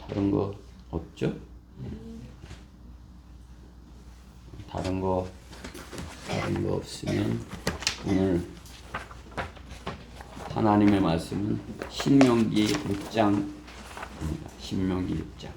다른 거 없죠? 다른 거 없으면 오늘 하나님의 말씀은 신명기 6장입니다. 신명기 6장.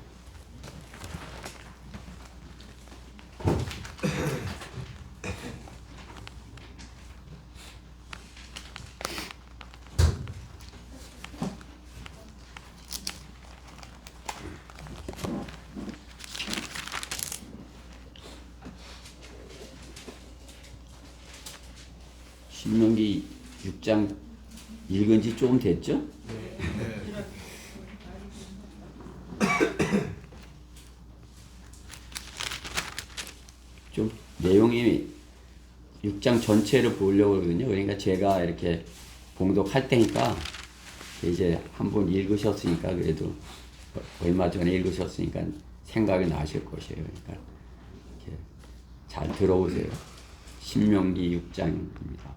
신명기 6장 읽은 지 조금 됐죠? 좀 내용이 6장 전체를 보려고 하거든요. 그러니까 제가 이렇게 봉독할 테니까 이제 한번 읽으셨으니까 그래도 얼마 전에 읽으셨으니까 생각이 나실 것이에요. 그러니까 이렇게 잘 들어보세요. 신명기 6장입니다.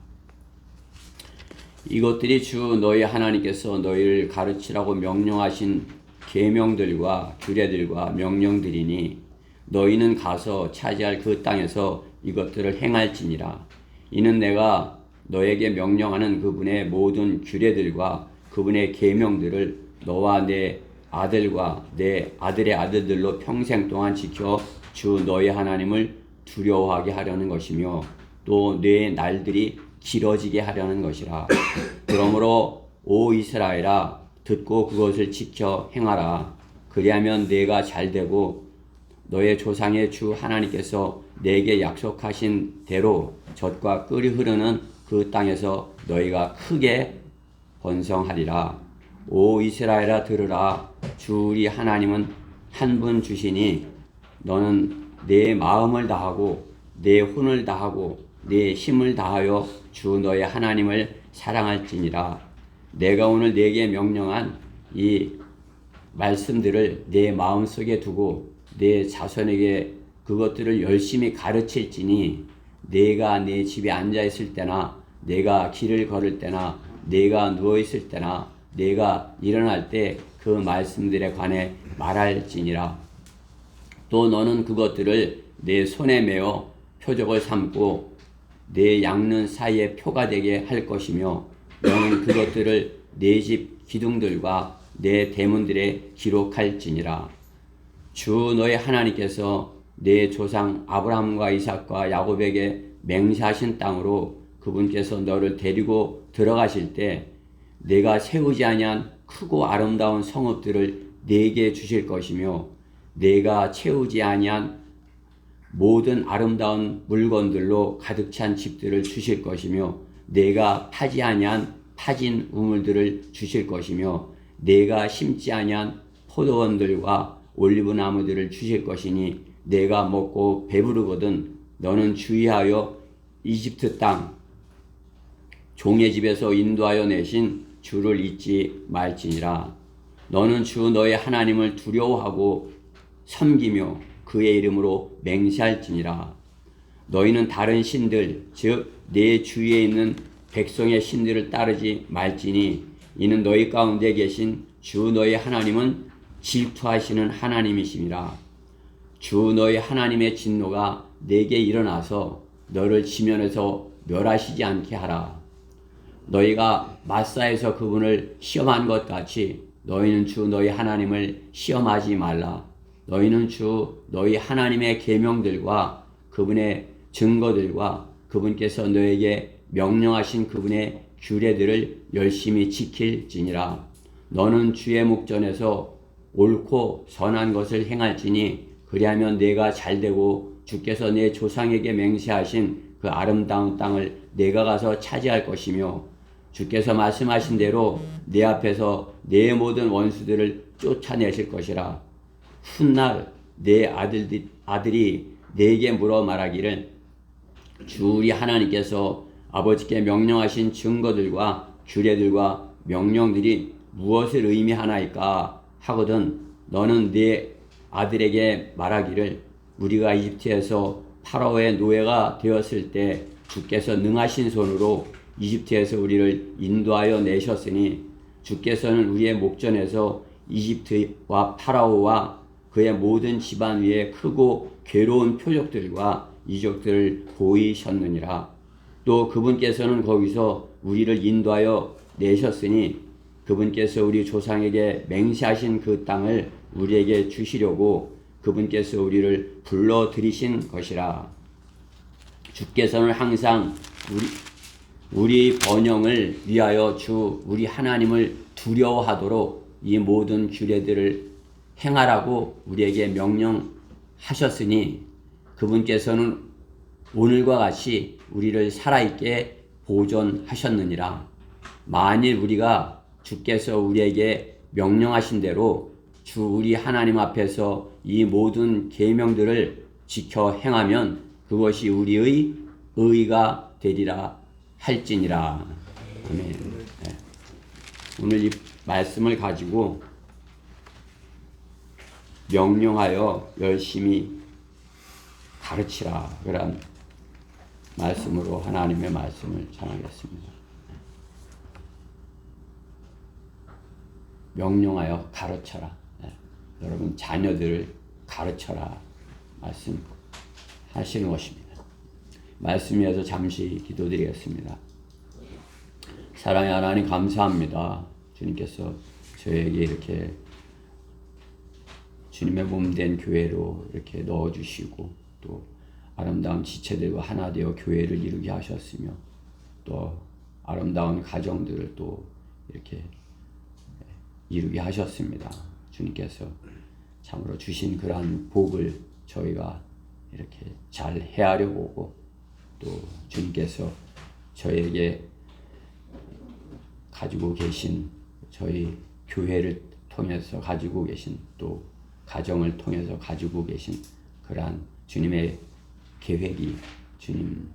이것들이 주 너희 하나님께서 너희를 가르치라고 명령하신 계명들과 규례들과 명령들이니 너희는 가서 차지할 그 땅에서 이것들을 행할지니라. 이는 내가 너에게 명령하는 그분의 모든 규례들과 그분의 계명들을 너와 내 아들과 내 아들의 아들들로 평생 동안 지켜 주 너희 하나님을 두려워하게 하려는 것이며 또 내 날들이 길어지게 하려는 것이라. 그러므로 오 이스라엘아 듣고 그것을 지켜 행하라. 그리하면 내가 잘되고 너의 조상의 주 하나님께서 내게 약속하신 대로 젖과 꿀이 흐르는 그 땅에서 너희가 크게 번성하리라. 오 이스라엘아 들으라. 주 우리 하나님은 한 분 주시니 너는 내 마음을 다하고 내 혼을 다하고 내 힘을 다하여 주 너의 하나님을 사랑할지니라. 내가 오늘 네게 명령한 이 말씀들을 내 마음속에 두고 내 자손에게 그것들을 열심히 가르칠지니 내가 내 집에 앉아있을 때나 내가 길을 걸을 때나 내가 누워있을 때나 내가 일어날 때 그 말씀들에 관해 말할지니라. 또 너는 그것들을 내 손에 메어 표적을 삼고 내 양눈 사이에 표가 되게 할 것이며 너는 그것들을 내 집 기둥들과 내 대문들에 기록할지니라. 주 너의 하나님께서 내 조상 아브라함과 이삭과 야곱에게 맹세하신 땅으로 그분께서 너를 데리고 들어가실 때 내가 세우지 아니한 크고 아름다운 성읍들을 네게 주실 것이며 내가 채우지 아니한 모든 아름다운 물건들로 가득 찬 집들을 주실 것이며 내가 파지 아니한 파진 우물들을 주실 것이며 내가 심지 아니한 포도원들과 올리브나무들을 주실 것이니 내가 먹고 배부르거든 너는 주의하여 이집트 땅 종의 집에서 인도하여 내신 주를 잊지 말지니라. 너는 주 너의 하나님을 두려워하고 섬기며 그의 이름으로 맹세할지니라. 너희는 다른 신들 즉 내 주위에 있는 백성의 신들을 따르지 말지니 이는 너희 가운데 계신 주 너희 하나님은 질투하시는 하나님이심이라. 주 너희 하나님의 진노가 내게 일어나서 너를 지면에서 멸하시지 않게 하라. 너희가 마사에서 그분을 시험한 것 같이 너희는 주 너희 하나님을 시험하지 말라. 너희는 주 너희 하나님의 계명들과 그분의 증거들과 그분께서 너에게 명령하신 그분의 규례들을 열심히 지킬지니라. 너는 주의 목전에서 옳고 선한 것을 행할지니 그리하면 내가 잘되고 주께서 내 조상에게 맹세하신 그 아름다운 땅을 내가 가서 차지할 것이며 주께서 말씀하신 대로 내 앞에서 내 모든 원수들을 쫓아내실 것이라. 훗날 내 아들이 내게 물어 말하기를 주 우리 하나님께서 아버지께 명령하신 증거들과 규례들과 명령들이 무엇을 의미하나이까 하거든 너는 내 아들에게 말하기를 우리가 이집트에서 파라오의 노예가 되었을 때 주께서 능하신 손으로 이집트에서 우리를 인도하여 내셨으니 주께서는 우리의 목전에서 이집트와 파라오와 그의 모든 집안 위에 크고 괴로운 표적들과 이적들을 보이셨느니라. 또 그분께서는 거기서 우리를 인도하여 내셨으니 그분께서 우리 조상에게 맹세하신 그 땅을 우리에게 주시려고 그분께서 우리를 불러들이신 것이라. 주께서는 항상 우리 번영을 위하여 주 우리 하나님을 두려워하도록 이 모든 규례들을 행하라고 우리에게 명령하셨으니 그분께서는 오늘과 같이 우리를 살아있게 보존하셨느니라. 만일 우리가 주께서 우리에게 명령하신 대로 주 우리 하나님 앞에서 이 모든 계명들을 지켜 행하면 그것이 우리의 의가 되리라 할지니라. 아멘. 네. 오늘 이 말씀을 가지고 명령하여 열심히 가르치라 그런 말씀으로 하나님의 말씀을 전하겠습니다. 명령하여 가르쳐라. 네. 여러분 자녀들을 가르쳐라 말씀하시는 것입니다. 말씀 위해서 잠시 기도드리겠습니다. 사랑의 하나님 감사합니다. 주님께서 저에게 이렇게 주님의 몸된 교회로 이렇게 넣어주시고 또 아름다운 지체들과 하나 되어 교회를 이루게 하셨으며 또 아름다운 가정들을 또 이렇게 이루게 하셨습니다. 주님께서 참으로 주신 그러한 복을 저희가 이렇게 잘 헤아려 보고 또 주님께서 저에게 가지고 계신 저희 교회를 통해서 가지고 계신 또 가정을 통해서 가지고 계신 그러한 주님의 계획이 주님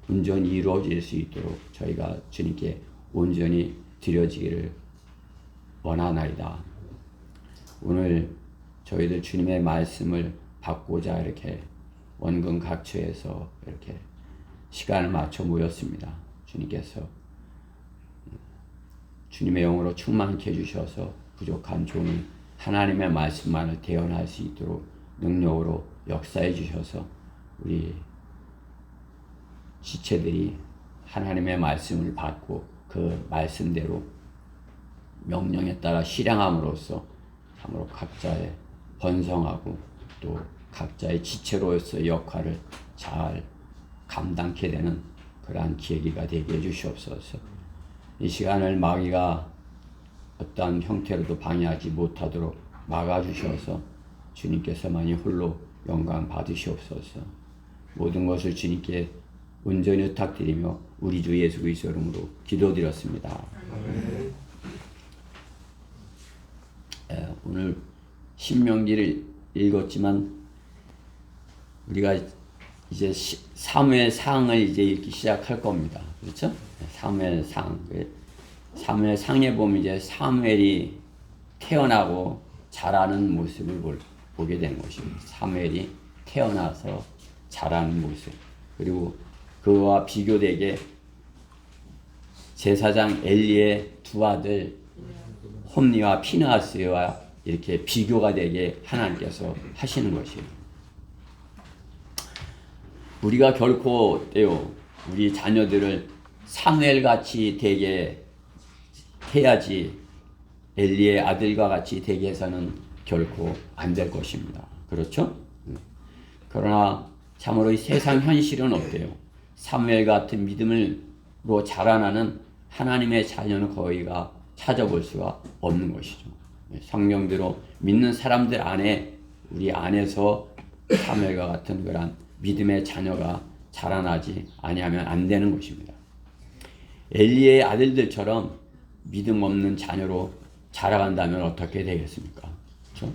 온전히 이루어질 수 있도록 저희가 주님께 온전히 드려지기를 원하나이다. 오늘 저희들 주님의 말씀을 받고자 이렇게 원근 각처에서 이렇게 시간을 맞춰 모였습니다. 주님께서 주님의 영으로 충만케 해주셔서 부족한 종이 하나님의 말씀만을 대언할 수 있도록 능력으로 역사해 주셔서 우리 지체들이 하나님의 말씀을 받고 그 말씀대로 명령에 따라 실행함으로써 참으로 각자의 번성하고 또 각자의 지체로서의 역할을 잘 감당케 되는 그러한 계기가 되게 해주시옵소서. 이 시간을 마귀가 어떠한 형태로도 방해하지 못하도록 막아주셔서 주님께서만이 홀로 영광 받으시옵소서. 모든 것을 주님께 온전히 부탁드리며 우리 주 예수 그리스도 이름으로 기도드렸습니다. 오늘 신명기를 읽었지만 우리가 이제 사무엘상을 이제 읽기 시작할 겁니다. 그렇죠? 사무엘상. 사무엘상에 보면 이제 사무엘이 태어나고 자라는 모습을 보게 되는 것입니다. 사무엘이 태어나서 자라는 모습. 그리고 그와 비교되게 제사장 엘리의 두 아들 홈니와 피느하스와 이렇게 비교가 되게 하나님께서 하시는 것이에요. 우리가 결코 우리 자녀들을 사무엘같이 되게 해야지 엘리의 아들과 같이 되게 해서는 결코 안 될 것입니다. 그렇죠? 그러나 참으로 이 세상 현실은 어때요? 사무엘 같은 믿음으로 자라나는 하나님의 자녀는 거의가 찾아볼 수가 없는 것이죠. 성경대로 믿는 사람들 안에 우리 안에서 사무엘과 같은 그런 믿음의 자녀가 자라나지 아니하면 안 되는 것입니다. 엘리의 아들들처럼 믿음 없는 자녀로 자라간다면 어떻게 되겠습니까? 그렇죠?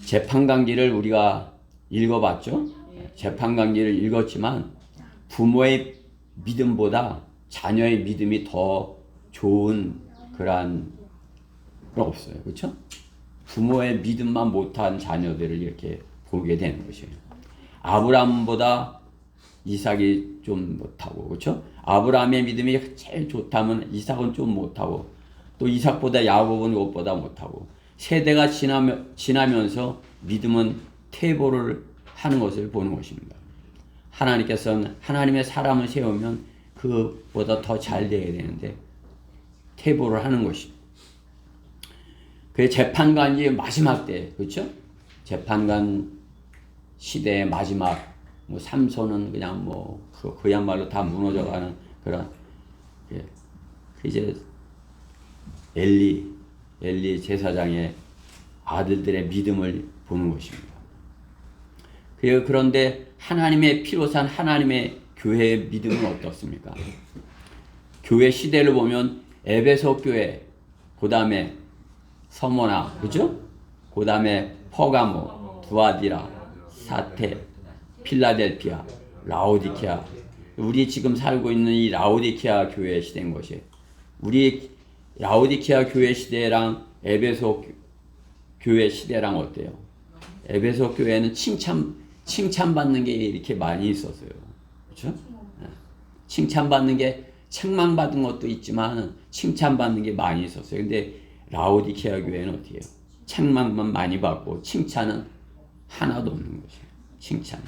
재판관기를 우리가 읽어봤죠? 재판관기를 읽었지만 부모의 믿음보다 자녀의 믿음이 더 좋은 그런 건 없어요. 그렇죠? 부모의 믿음만 못한 자녀들을 이렇게 보게 되는 것이에요. 아브라함보다 이삭이 좀 못하고, 그렇죠? 아브라함의 믿음이 제일 좋다면 이삭은 좀 못하고, 또 이삭보다 야곱은 그것보다 못하고, 세대가 지나면서 믿음은 퇴보를 하는 것을 보는 것입니다. 하나님께서는 하나님의 사람을 세우면 그보다 더 잘 되어야 되는데 퇴보를 하는 것입니다. 그 재판관이 마지막 때, 그렇죠? 재판관 시대의 마지막, 뭐 삼손은 그냥 뭐 그야말로 다 무너져가는 그런, 예, 이제 엘리 제사장의 아들들의 믿음을 보는 것입니다. 그런데 하나님의 피로 산 하나님의 교회의 믿음은 어떻습니까? 교회 시대를 보면 에베소 교회, 그 다음에 서모나, 그죠? 그 다음에 퍼가모, 두아디라, 사테, 필라델피아, 라오디케아. 우리 지금 살고 있는 이 라오디케아 교회 시대인 것이, 우리 라오디케아 교회 시대랑 에베소 교회 시대랑 어때요? 에베소 교회는 칭찬받는 게 이렇게 많이 있었어요. 그렇죠? 칭찬받는 게, 책망받은 것도 있지만 칭찬받는 게 많이 있었어요. 근데 라오디케아 교회는 어떻게 해요? 책망만 많이 받고 칭찬은 하나도 없는 것이에요. 칭찬.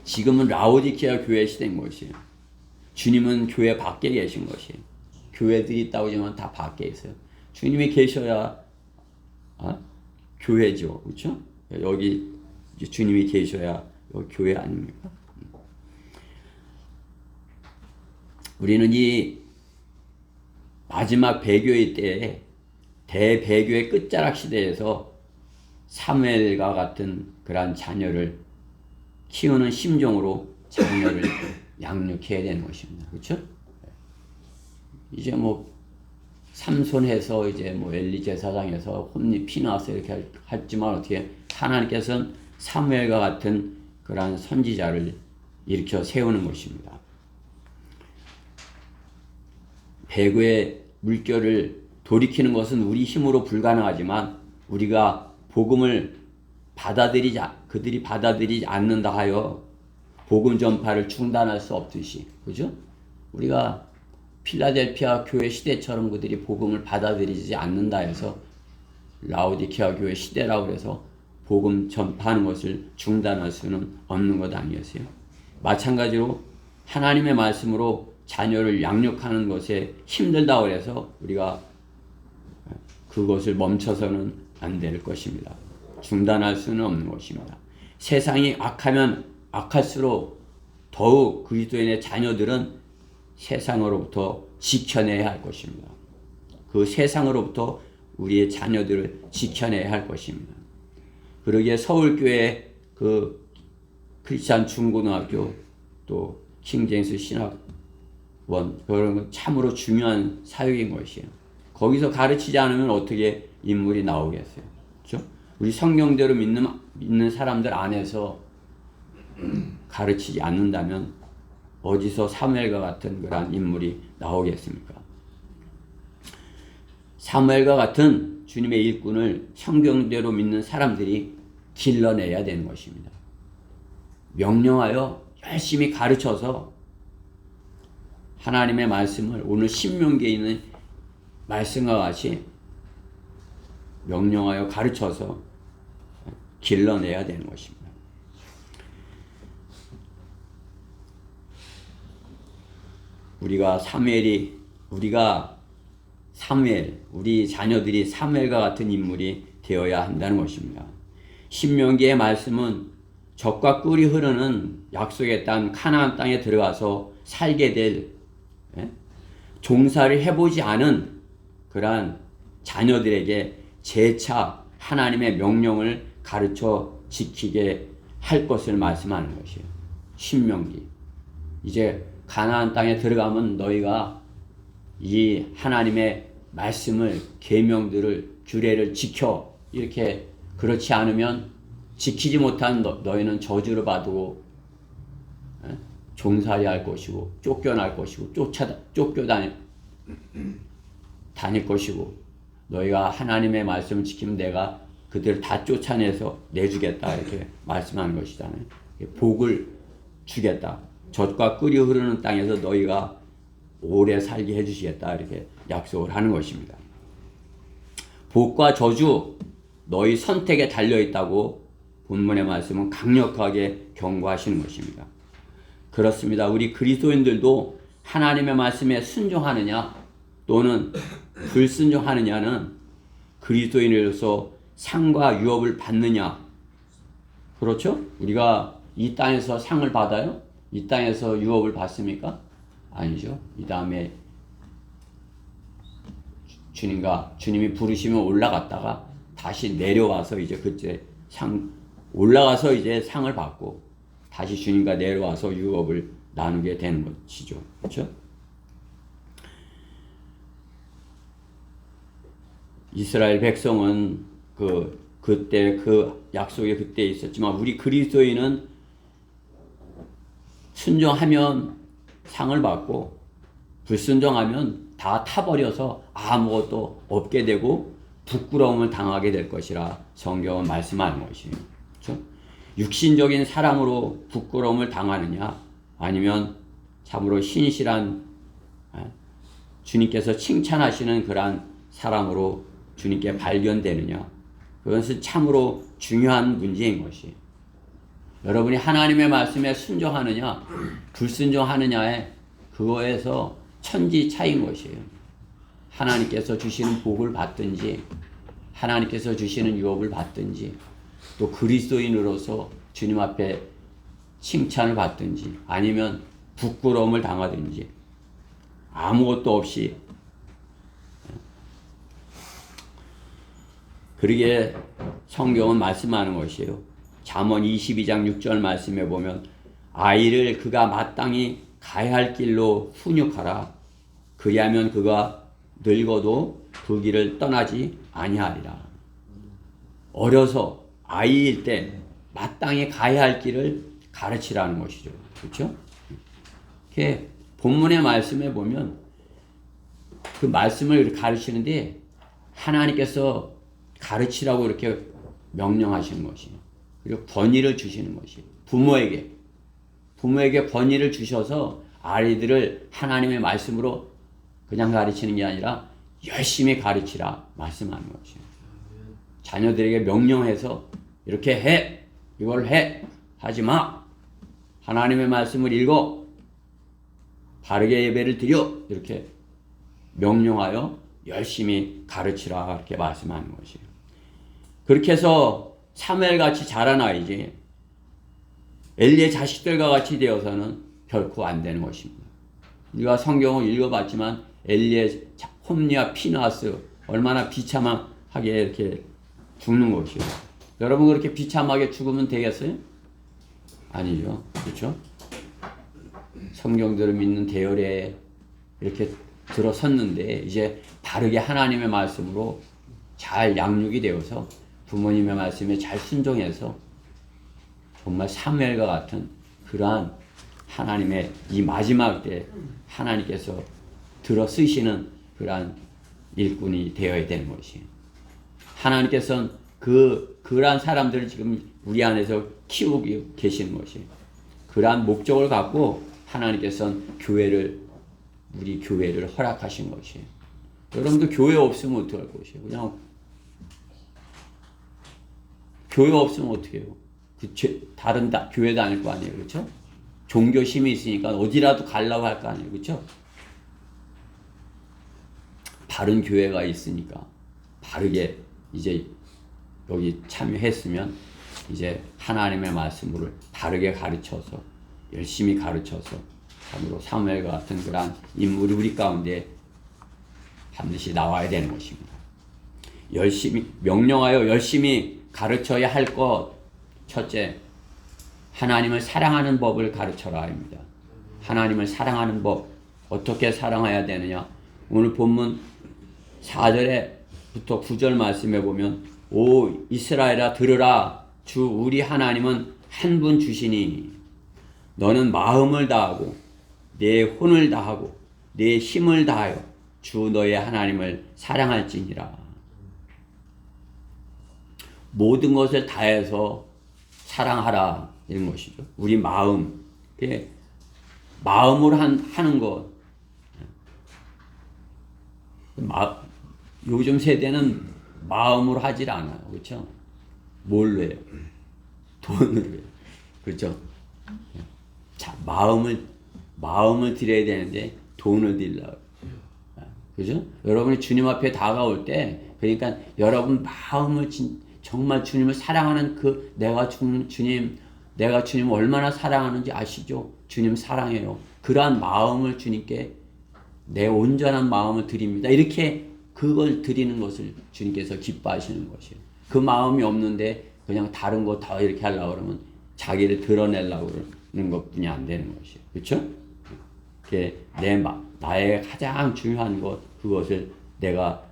지금은 라오디케아 교회 시대인 것이에요. 주님은 교회 밖에 계신 것이에요. 교회들이 있다고 하지만 다 밖에 있어요. 주님이 계셔야 교회죠. 그렇죠? 여기 주님이 계셔야 여기 교회 아닙니까? 우리는 이 마지막 배교의 때에, 대배교의 끝자락 시대에서 사무엘과 같은 그러한 자녀를 키우는 심정으로 자녀를 양육해야 되는 것입니다. 그렇죠? 이제 뭐 삼손해서 이제 뭐 엘리 제사장에서 혼이 피나서 이렇게 했지만 어떻게 하나님께서는 사무엘과 같은 그러한 선지자를 일으켜 세우는 것입니다. 배교의 물결을 돌이키는 것은 우리 힘으로 불가능하지만 우리가 복음을 그들이 받아들이지 않는다 하여 복음 전파를 중단할 수 없듯이, 그죠? 우리가 필라델피아 교회 시대처럼 그들이 복음을 받아들이지 않는다 해서 라오디케아 교회 시대라고 해서 복음 전파하는 것을 중단할 수는 없는 것 아니겠어요? 마찬가지로 하나님의 말씀으로 자녀를 양육하는 것에 힘들다고 해서 우리가 그것을 멈춰서는 안 될 것입니다. 중단할 수는 없는 것입니다. 세상이 악하면 악할수록 더욱 그리스도인의 자녀들은 세상으로부터 지켜내야 할 것입니다. 그 세상으로부터 우리의 자녀들을 지켜내야 할 것입니다. 그러기에 서울교회 그 크리스찬 중고등학교 또 킹제임스 신학원 그런 건 참으로 중요한 사역인 것이에요. 거기서 가르치지 않으면 어떻게 인물이 나오겠어요? 그렇죠? 우리 성경대로 믿는 사람들 안에서 가르치지 않는다면 어디서 사무엘과 같은 그러한 인물이 나오겠습니까? 사무엘과 같은 주님의 일꾼을 성경대로 믿는 사람들이 길러내야 되는 것입니다. 명령하여 열심히 가르쳐서 하나님의 말씀을 오늘 신명기에 있는 말씀과 같이 명령하여 가르쳐서 길러내야 되는 것입니다. 우리 자녀들이 사무엘과 같은 인물이 되어야 한다는 것입니다. 신명기의 말씀은 젖과 꿀이 흐르는 약속의 땅 가나안 땅에 들어가서 살게 될 종사를 해보지 않은 그러한 자녀들에게 재차 하나님의 명령을 가르쳐 지키게 할 것을 말씀하는 것이에요. 신명기. 이제 가나안 땅에 들어가면 너희가 이 하나님의 말씀을, 계명들을, 규례를 지켜. 이렇게 그렇지 않으면 지키지 못한 너희는 저주를 받고 종살이 할 것이고 쫓겨날 것이고 쫓겨다닐 것이고 너희가 하나님의 말씀을 지키면 내가 그들을 다 쫓아내서 내주겠다 이렇게 말씀하는 것이잖아요. 복을 주겠다. 젖과 꿀이 흐르는 땅에서 너희가 오래 살게 해주시겠다. 이렇게 약속을 하는 것입니다. 복과 저주 너희 선택에 달려있다고 본문의 말씀은 강력하게 경고하시는 것입니다. 그렇습니다. 우리 그리스도인들도 하나님의 말씀에 순종하느냐 또는 불순종하느냐는 그리스도인으로서 상과 유업을 받느냐. 그렇죠? 우리가 이 땅에서 상을 받아요? 이 땅에서 유업을 받습니까? 아니죠. 이 다음에 주님이 부르시면 올라갔다가 다시 내려와서 이제 그때 올라가서 이제 상을 받고 다시 주님과 내려와서 유업을 나누게 되는 것이죠. 그렇죠? 이스라엘 백성은 그때 그 약속이 그때 있었지만 우리 그리스도인은 순종하면 상을 받고 불순종하면 다 타버려서 아무것도 없게 되고 부끄러움을 당하게 될 것이라 성경은 말씀하는 것이에요. 그렇죠? 육신적인 사랑으로 부끄러움을 당하느냐 아니면 참으로 신실한 주님께서 칭찬하시는 그러한 사랑으로 주님께 발견되느냐, 그것은 참으로 중요한 문제인 것이에요. 여러분이 하나님의 말씀에 순종하느냐 불순종하느냐에 그거에서 천지 차이인 것이에요. 하나님께서 주시는 복을 받든지 하나님께서 주시는 유업을 받든지 또 그리스도인으로서 주님 앞에 칭찬을 받든지 아니면 부끄러움을 당하든지 아무것도 없이 그러기에 성경은 말씀하는 것이에요. 잠언 22장 6절 말씀에 보면 아이를 그가 마땅히 가야 할 길로 훈육하라. 그리하면 그가 늙어도 그 길을 떠나지 아니하리라. 어려서 아이일 때 마땅히 가야 할 길을 가르치라는 것이죠. 그렇죠? 이렇게 본문의 말씀에 보면 그 말씀을 가르치는데 하나님께서 가르치라고 이렇게 명령하시는 것이에요. 그리고 권위를 주시는 것이에요. 부모에게 권위를 주셔서 아이들을 하나님의 말씀으로 그냥 가르치는 게 아니라 열심히 가르치라 말씀하는 것이에요. 자녀들에게 명령해서 이렇게 해, 이걸 해, 하지 마. 하나님의 말씀을 읽어, 바르게 예배를 드려, 이렇게 명령하여 열심히 가르치라 이렇게 말씀하는 것이에요. 그렇게 해서 사무엘같이 자라나야지 엘리의 자식들과 같이 되어서는 결코 안 되는 것입니다. 우리가 성경을 읽어봤지만 엘리의 홈리와 피나스 얼마나 비참하게 이렇게 죽는 것이에요. 여러분 그렇게 비참하게 죽으면 되겠어요? 아니죠. 그렇죠? 성경들을 믿는 대열에 이렇게 들어섰는데 이제 바르게 하나님의 말씀으로 잘 양육이 되어서 부모님의 말씀에 잘 순종해서 정말 사무엘과 같은 그러한 하나님의 이 마지막 때 하나님께서 들어 쓰시는 그러한 일꾼이 되어야 되는 것이에요. 하나님께서는 그러한 사람들을 지금 우리 안에서 키우고 계시는 것이에요. 그러한 목적을 갖고 하나님께서는 우리 교회를 허락하신 것이에요. 여러분도 교회 없으면 어떡할 것이에요? 그냥 교회 없으면 어떻게 해요? 다른 교회 다닐 거 아니에요. 그렇죠? 종교심이 있으니까 어디라도 가려고 할 거 아니에요. 그렇죠? 바른 교회가 있으니까 바르게 이제 여기 참여했으면 이제 하나님의 말씀을 바르게 가르쳐서 열심히 가르쳐서 참으로 사무엘과 같은 그런 인물이 우리 가운데 반드시 나와야 되는 것입니다. 열심히 명령하여 열심히 가르쳐야 할 것 첫째, 하나님을 사랑하는 법을 가르쳐라 합니다. 하나님을 사랑하는 법 어떻게 사랑해야 되느냐? 오늘 본문 4절부터 9절 말씀에 보면 오 이스라엘아 들으라 주 우리 하나님은 한 분 주시니 너는 마음을 다하고 내 혼을 다하고 내 힘을 다하여 주 너의 하나님을 사랑할지니라. 모든 것을 다해서 사랑하라 이런 것이죠. 우리 마음, 마음으로 하는 것. 요즘 세대는 마음으로 하질 않아요. 그렇죠? 뭘로 해요? 돈으로 해요. 그렇죠? 자, 마음을 드려야 되는데 돈을 드리려고. 그죠? 여러분이 주님 앞에 다가올 때, 그러니까 여러분 마음을 정말 주님을 사랑하는 내가 주님을 얼마나 사랑하는지 아시죠? 주님 사랑해요. 그러한 마음을 주님께 내 온전한 마음을 드립니다. 이렇게 그걸 드리는 것을 주님께서 기뻐하시는 것이에요. 그 마음이 없는데 그냥 다른 거 다 이렇게 하려고 그러면 자기를 드러내려고 그러는 것뿐이 안 되는 것이에요. 그렇죠? 나의 가장 중요한 것, 그것을 내가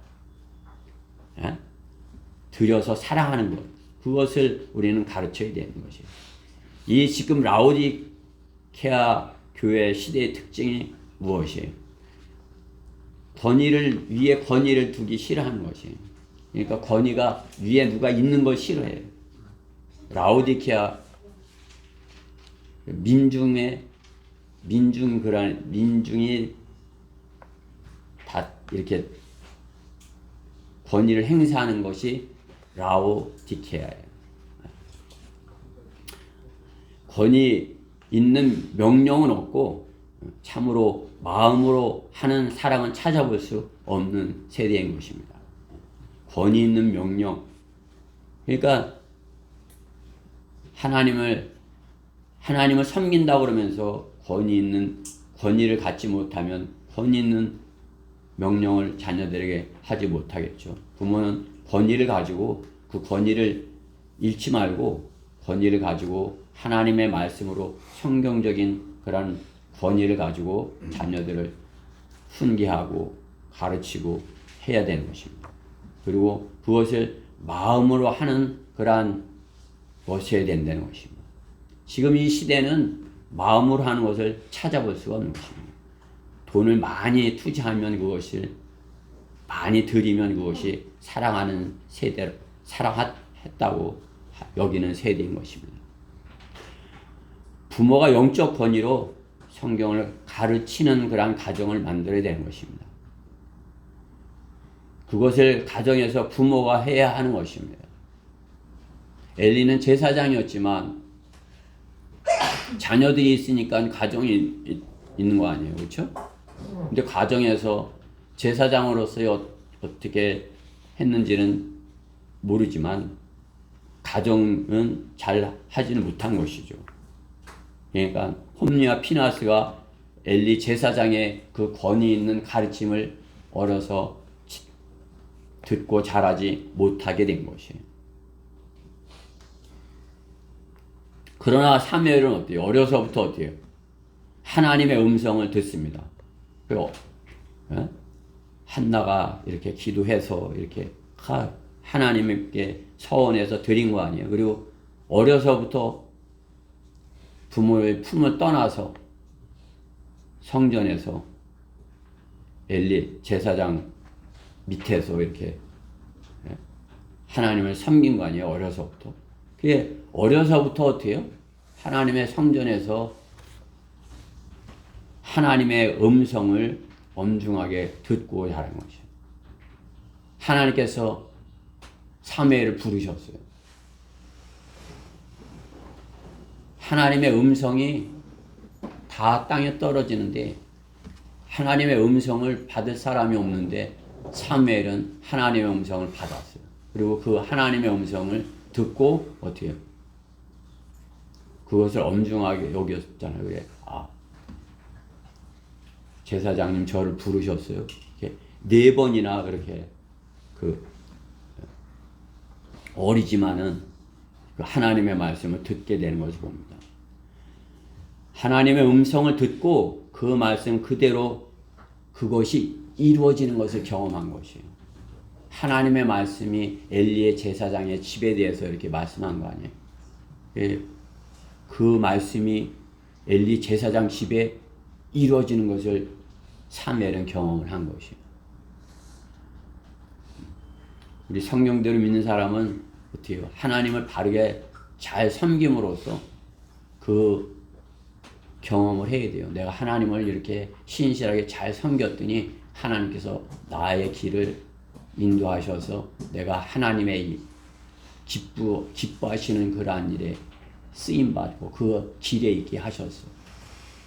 들여서 사랑하는 것, 그것을 우리는 가르쳐야 되는 것이에요. 이 지금 라오디케아 교회 시대의 특징이 무엇이에요? 위에 권위를 두기 싫어하는 것이에요. 그러니까 권위가 위에 누가 있는 걸 싫어해요. 라오디케아 민중이 다 이렇게 권위를 행사하는 것이 라오디케아예요. 권위 있는 명령은 없고 참으로 마음으로 하는 사랑은 찾아볼 수 없는 세대인 것입니다. 권위 있는 명령. 그러니까 하나님을 섬긴다고 그러면서 권위를 갖지 못하면 권위 있는 명령을 자녀들에게 하지 못하겠죠. 부모는 권위를 가지고 그 권위를 잃지 말고 권위를 가지고 하나님의 말씀으로 성경적인 그런 권위를 가지고 자녀들을 훈계하고 가르치고 해야 되는 것입니다. 그리고 그것을 마음으로 하는 그러한 것이어야 된다는 것입니다. 지금 이 시대는 마음으로 하는 것을 찾아볼 수가 없는 것입니다. 돈을 많이 투자하면 그것을 많이 들이면 그것이 사랑하는 세대로 사랑했다고 여기는 세대인 것입니다. 부모가 영적 권위로 성경을 가르치는 그런 가정을 만들어야 되는 것입니다. 그것을 가정에서 부모가 해야 하는 것입니다. 엘리는 제사장이었지만 자녀들이 있으니까 가정이 있는 거 아니에요. 그렇죠? 근데 가정에서 제사장으로서 어떻게 했는지는 모르지만 가정은 잘 하지는 못한 것이죠. 그러니까 홈리와 피나스가 엘리 제사장의 그 권위 있는 가르침을 어려서 듣고 자라지 못하게 된 것이에요. 그러나 사무엘은 어때요? 어려서부터 어때요? 하나님의 음성을 듣습니다. 그리고 한나가 이렇게 기도해서 이렇게 하나님께 서원해서 드린 거 아니에요. 그리고 어려서부터 부모의 품을 떠나서 성전에서 엘리 제사장 밑에서 이렇게 하나님을 섬긴 거 아니에요. 어려서부터. 그게 어려서부터 어떻게 해요? 하나님의 성전에서 하나님의 음성을 엄중하게 듣고 자란 것이에요. 하나님께서 사무엘을 부르셨어요. 하나님의 음성이 다 땅에 떨어지는데 하나님의 음성을 받을 사람이 없는데 사무엘은 하나님의 음성을 받았어요. 그리고 그 하나님의 음성을 듣고 어떻게 해요? 그것을 엄중하게 여겼잖아요. 그래. 제사장님 저를 부르셨어요. 이렇게 4번이나 그렇게 어리지만은 그 하나님의 말씀을 듣게 되는 것을 봅니다. 하나님의 음성을 듣고 그 말씀 그대로 그것이 이루어지는 것을 경험한 것이에요. 하나님의 말씀이 엘리의 제사장의 집에 대해서 이렇게 말씀한 거 아니에요. 그 말씀이 엘리 제사장 집에 이루어지는 것을 사무엘은 경험을 한 것이에요. 우리 성경대로 믿는 사람은 어떻게 해요? 하나님을 바르게 잘 섬김으로써 그 경험을 해야 돼요. 내가 하나님을 이렇게 신실하게 잘 섬겼더니 하나님께서 나의 길을 인도하셔서 내가 하나님의 기뻐하시는 그러한 일에 쓰임받고 그 길에 있게 하셨어.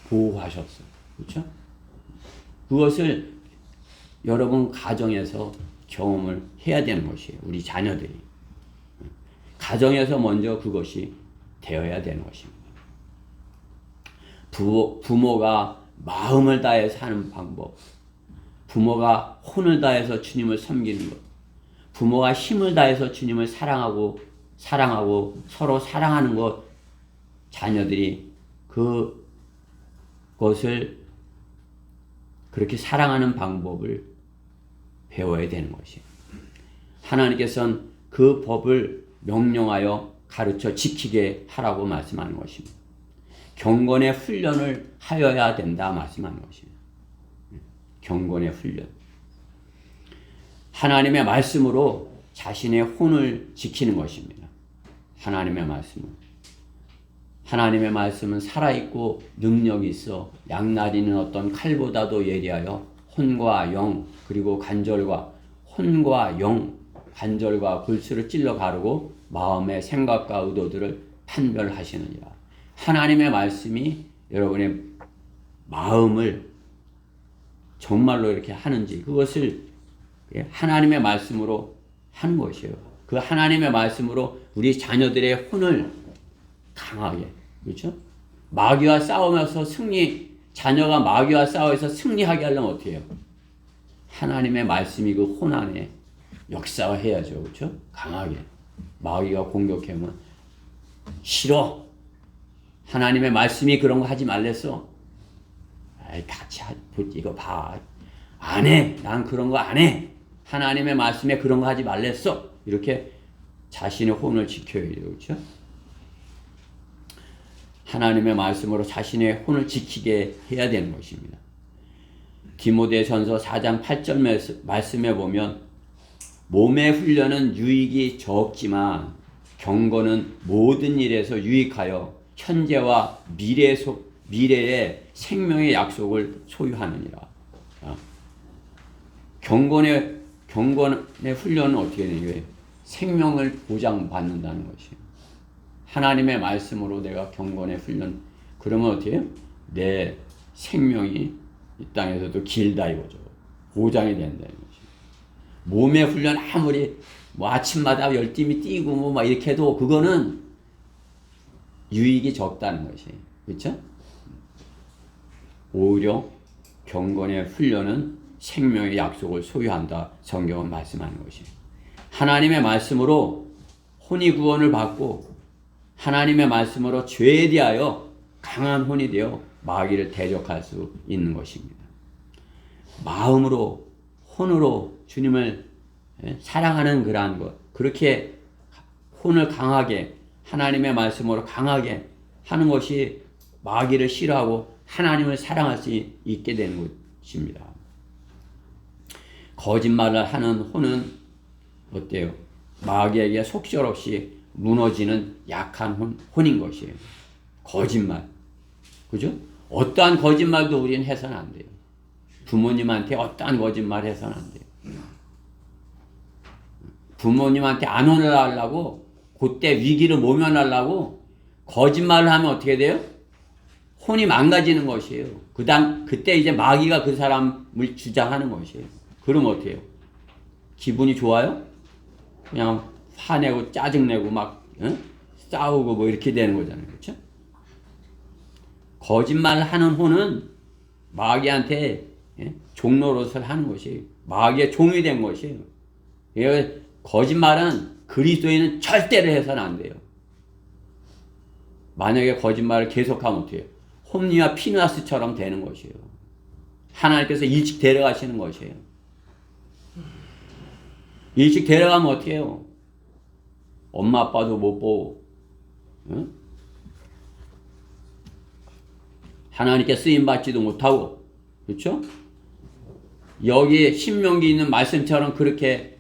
보호하셨어. 그렇죠? 그것을 여러분 가정에서 경험을 해야 되는 것이에요. 우리 자녀들이. 가정에서 먼저 그것이 되어야 되는 것입니다. 부모가 마음을 다해 사는 방법, 부모가 혼을 다해서 주님을 섬기는 것, 부모가 힘을 다해서 주님을 사랑하고 서로 사랑하는 것, 자녀들이 그것을 그렇게 사랑하는 방법을 배워야 되는 것이에요. 하나님께서는 그 법을 명령하여 가르쳐 지키게 하라고 말씀하는 것입니다. 경건의 훈련을 하여야 된다 말씀하는 것입니다. 경건의 훈련. 하나님의 말씀으로 자신의 혼을 지키는 것입니다. 하나님의 말씀은. 하나님의 말씀은 살아있고 능력이 있어 양날이는 어떤 칼보다도 예리하여 혼과 영 그리고 관절과 골수를 찔러 가르고 마음의 생각과 의도들을 판별하시느니라. 하나님의 말씀이 여러분의 마음을 정말로 이렇게 하는지 그것을 하나님의 말씀으로 하는 것이에요. 그 하나님의 말씀으로 우리 자녀들의 혼을 강하게, 그렇죠? 마귀와 싸우면서 자녀가 마귀와 싸워서 승리하게 하려면 어떻게 해요? 하나님의 말씀이 그 혼 안에 역사해야죠. 그렇죠? 강하게. 마귀가 공격하면 싫어. 하나님의 말씀이 그런 거 하지 말랬어. 아이, 같이 이거 봐. 안 해. 난 그런 거 안 해. 하나님의 말씀에 그런 거 하지 말랬어. 이렇게 자신의 혼을 지켜야 돼요. 그렇죠? 하나님의 말씀으로 자신의 혼을 지키게 해야 되는 것입니다. 디모데전서 4장 8절 말씀에 보면 몸의 훈련은 유익이 적지만 경건은 모든 일에서 유익하여 현재와 미래의 생명의 약속을 소유하느니라. 경건의 훈련은 어떻게 되냐? 생명을 보장받는다는 것이에요. 하나님의 말씀으로 내가 경건의 훈련, 그러면 어떻게 해요? 내 생명이 이 땅에서도 길다 이거죠. 보장이 된다는 것이에요. 몸의 훈련 아무리 아침마다 열심히 뛰고 막 이렇게 해도 그거는 유익이 적다는 것이에요. 그렇죠? 오히려 경건의 훈련은 생명의 약속을 소유한다. 성경은 말씀하는 것이에요. 하나님의 말씀으로 혼이 구원을 받고 하나님의 말씀으로 죄에 대하여 강한 혼이 되어 마귀를 대적할 수 있는 것입니다. 마음으로, 혼으로 주님을 사랑하는 그러한 것, 그렇게 혼을 강하게 하나님의 말씀으로 강하게 하는 것이 마귀를 싫어하고 하나님을 사랑할 수 있게 되는 것입니다. 거짓말을 하는 혼은 어때요? 마귀에게 속절없이 무너지는 약한 혼인 것이에요. 거짓말. 그죠? 어떠한 거짓말도 우리는 해서는 안 돼요. 부모님한테 어떠한 거짓말 해서는 안 돼요. 부모님한테 안 혼나려고, 그때 위기를 모면하려고 거짓말을 하면 어떻게 돼요? 혼이 망가지는 것이에요. 그때 이제 마귀가 그 사람을 주장하는 것이에요. 그럼 어떻게 해요? 기분이 좋아요? 그냥 화내고 짜증내고 막 싸우고 뭐 이렇게 되는 거잖아요. 그렇죠? 거짓말을 하는 혼은 마귀한테 종노릇을 하는 것이에요. 마귀의 종이 된 것이에요. 거짓말은 그리스도인은 절대로 해서는 안 돼요. 만약에 거짓말을 계속하면 어떻게 해요? 홈리와 피누아스처럼 되는 것이에요. 하나님께서 일찍 데려가시는 것이에요. 일찍 데려가면 어떻게 해요? 엄마 아빠도 못 보고 하나님께 쓰임받지도 못하고, 그렇죠? 여기 신명기 있는 말씀처럼 그렇게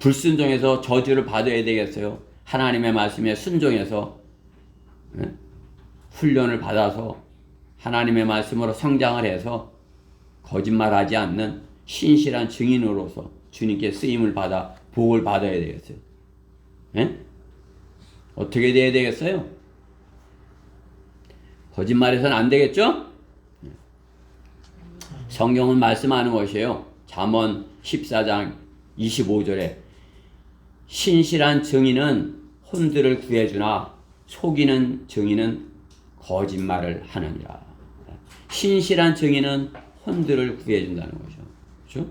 불순종해서 저주를 받아야 되겠어요? 하나님의 말씀에 순종해서 훈련을 받아서 하나님의 말씀으로 성장을 해서 거짓말하지 않는 신실한 증인으로서 주님께 쓰임을 받아 복을 받아야 되겠어요. 예? 어떻게 돼야 되겠어요? 거짓말해서는 안 되겠죠? 성경은 말씀하는 것이에요. 잠언 14장 25절에 신실한 증인은 혼들을 구해주나 속이는 증인은 거짓말을 하느니라. 신실한 증인은 혼들을 구해준다는 거죠. 그렇죠?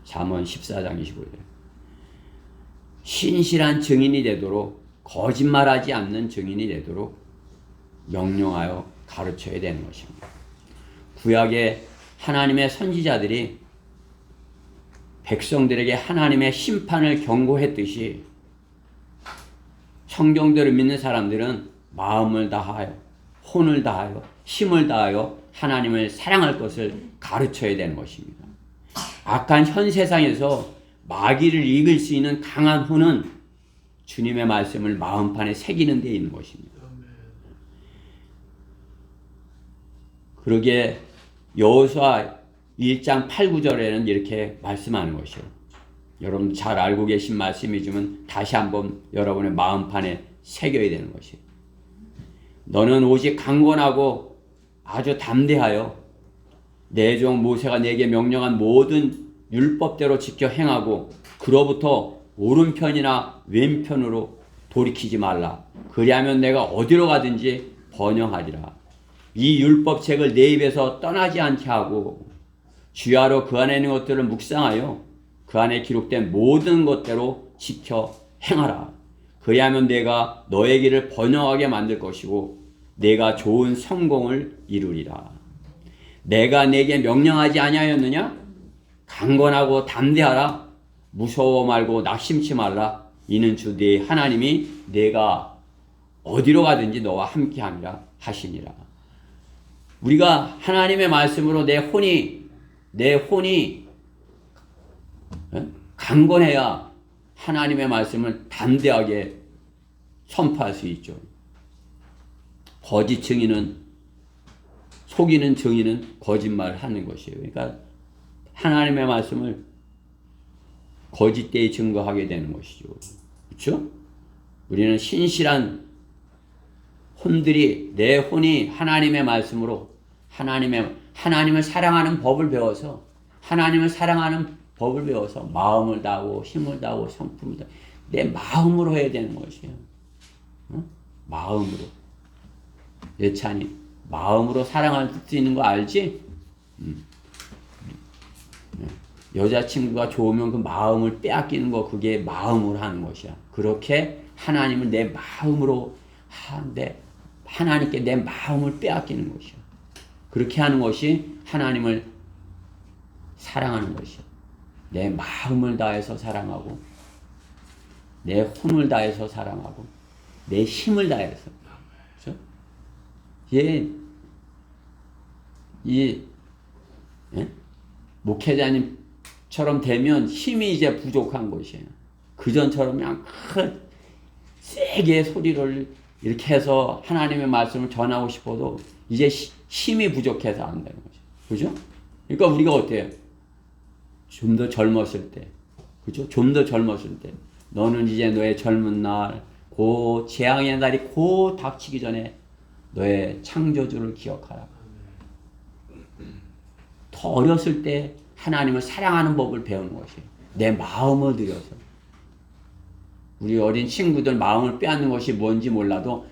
잠언 14장 25절. 신실한 증인이 되도록 거짓말하지 않는 증인이 되도록 명령하여 가르쳐야 되는 것입니다. 구약의 하나님의 선지자들이 백성들에게 하나님의 심판을 경고했듯이 성경대로 믿는 사람들은 마음을 다하여 혼을 다하여 힘을 다하여 하나님을 사랑할 것을 가르쳐야 되는 것입니다. 악한 현 세상에서 마귀를 이길 수 있는 강한 혼은 주님의 말씀을 마음판에 새기는 데 있는 것입니다. 그러기에 여호수아 1장 8, 9절에는 이렇게 말씀하는 것이요. 여러분 잘 알고 계신 말씀이지만 다시 한번 여러분의 마음판에 새겨야 되는 것이에요. 너는 오직 강건하고 아주 담대하여 내 종 모세가 내게 명령한 모든 율법대로 지켜 행하고 그로부터 오른편이나 왼편으로 돌이키지 말라. 그리하면 내가 어디로 가든지 번영하리라. 이 율법책을 내 입에서 떠나지 않게 하고 주야로 그 안에 있는 것들을 묵상하여 그 안에 기록된 모든 것대로 지켜 행하라. 그리하면 내가 너의 길을 번영하게 만들 것이고 내가 좋은 성공을 이루리라. 내가 내게 명령하지 아니하였느냐? 강건하고 담대하라. 무서워 말고 낙심치 말라. 이는 주 네 하나님이 내가 어디로 가든지 너와 함께함이라 하시니라. 우리가 하나님의 말씀으로 내 혼이 강건해야 하나님의 말씀을 담대하게 선포할 수 있죠. 거짓 증인은 속이는 증인은 거짓말을 하는 것이에요. 그러니까 하나님의 말씀을 거짓되이 증거하게 되는 것이죠. 그렇죠? 우리는 신실한 혼들이 내 혼이 하나님의 말씀으로 하나님을 사랑하는 법을 배워서 마음을 다하고 힘을 다하고 성품을 다하고 내 마음으로 해야 되는 것이에요. 마음으로. 예찬이 마음으로 사랑할 수 있는 거 알지? 여자친구가 좋으면 그 마음을 빼앗기는 거 그게 마음으로 하는 것이야. 그렇게 하나님을 내 마음으로 하는데 하나님께 내 마음을 빼앗기는 것이야. 그렇게 하는 것이 하나님을 사랑하는 것이야. 내 마음을 다해서 사랑하고 내 혼을 다해서 사랑하고 내 힘을 다해서. 그렇죠? 목회자님처럼 되면 힘이 이제 부족한 것이에요. 그전처럼 그냥 세게 소리를 이렇게 해서 하나님의 말씀을 전하고 싶어도 이제 힘이 부족해서 안 되는 거죠. 그죠? 그러니까 우리가 어때요? 좀 더 젊었을 때, 그죠? 좀 더 젊었을 때, 너는 이제 너의 젊은 날, 재앙의 날이 곧 닥치기 전에 너의 창조주를 기억하라. 더 어렸을 때 하나님을 사랑하는 법을 배우는 것이에요. 내 마음을 들여서. 우리 어린 친구들 마음을 빼앗는 것이 뭔지 몰라도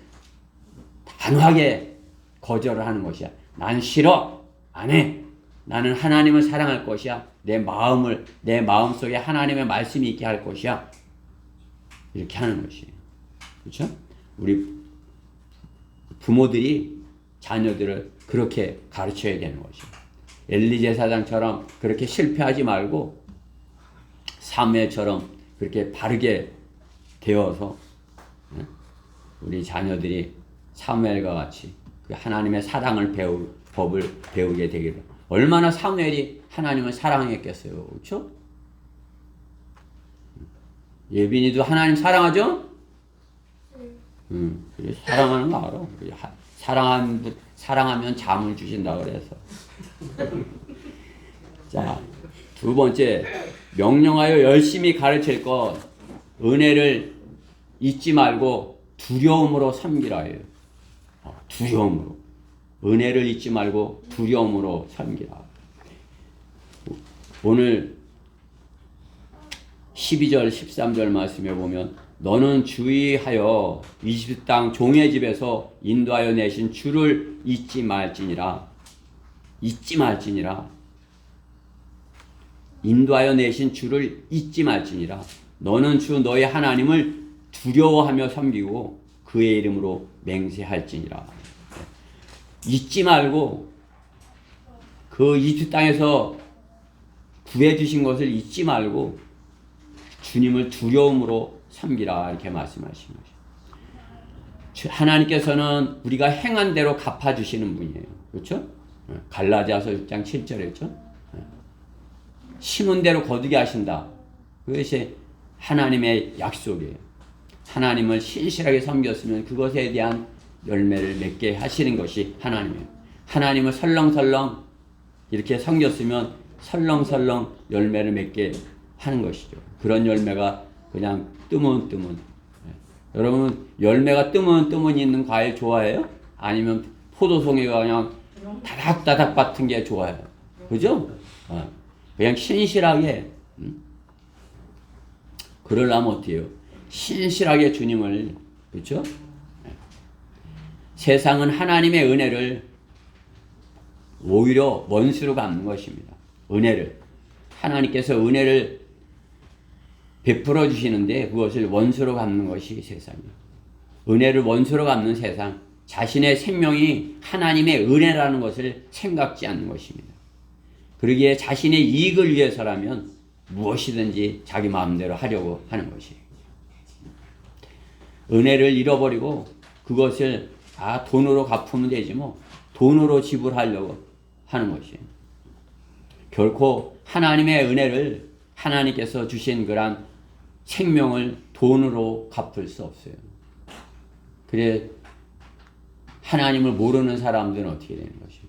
단호하게 거절을 하는 것이야. 난 싫어. 안 해. 나는 하나님을 사랑할 것이야. 내 마음속에 하나님의 말씀이 있게 할 것이야. 이렇게 하는 것이에요. 그렇죠? 우리 부모들이 자녀들을 그렇게 가르쳐야 되는 것이에요. 엘리 제사장처럼 그렇게 실패하지 말고 사무엘처럼 그렇게 바르게 되어서 우리 자녀들이 사무엘과 같이 하나님의 사랑을 법을 배우게 되기를. 얼마나 사무엘이 하나님을 사랑했겠어요. 그렇죠? 예빈이도 하나님 사랑하죠? 그래, 사랑하는 거 알아. 사랑하면 잠을 주신다 그래서. 자, 두 번째, 명령하여 열심히 가르칠 것, 은혜를 잊지 말고 두려움으로 섬기라 해요. 두려움으로. 은혜를 잊지 말고 두려움으로 섬기라. 오늘 12절 13절 말씀에 보면 너는 주의하여 이집트 땅 종의 집에서 인도하여 내신 주를 잊지 말지니라. 잊지 말지니라. 인도하여 내신 주를 잊지 말지니라. 너는 주 너의 하나님을 두려워하며 섬기고 그의 이름으로 맹세할지니라. 잊지 말고 그 이집트 땅에서 구해주신 것을 잊지 말고 주님을 두려움으로 섬기라 이렇게 말씀하신 것이죠. 하나님께서는 우리가 행한 대로 갚아주시는 분이에요. 그렇죠? 갈라디아서 6장 7절에 있죠. 심은 대로 거두게 하신다. 그것이 하나님의 약속이에요. 하나님을 신실하게 섬겼으면 그것에 대한 열매를 맺게 하시는 것이 하나님이에요. 하나님을 설렁설렁 이렇게 섬겼으면 설렁설렁 열매를 맺게 하는 것이죠. 그런 열매가 그냥 뜨문뜨문. 여러분 열매가 뜨문뜨문 있는 과일 좋아해요? 아니면 포도송이가 그냥 다닥다닥 받은 게 좋아요? 그죠? 그냥 신실하게 그러려면 어떻게 해요? 신실하게 주님을, 그렇죠? 세상은 하나님의 은혜를 오히려 원수로 갚는 것입니다. 은혜를. 하나님께서 은혜를 베풀어 주시는데 그것을 원수로 갚는 것이 세상이에요. 은혜를 원수로 갚는 세상. 자신의 생명이 하나님의 은혜라는 것을 생각지 않는 것입니다. 그러기에 자신의 이익을 위해서라면 무엇이든지 자기 마음대로 하려고 하는 것이에요. 은혜를 잃어버리고 그것을 돈으로 갚으면 되지 뭐 돈으로 지불하려고 하는 것이에요. 결코 하나님의 은혜를 하나님께서 주신 그런 생명을 돈으로 갚을 수 없어요. 그래 하나님을 모르는 사람들은 어떻게 되는 것이에요?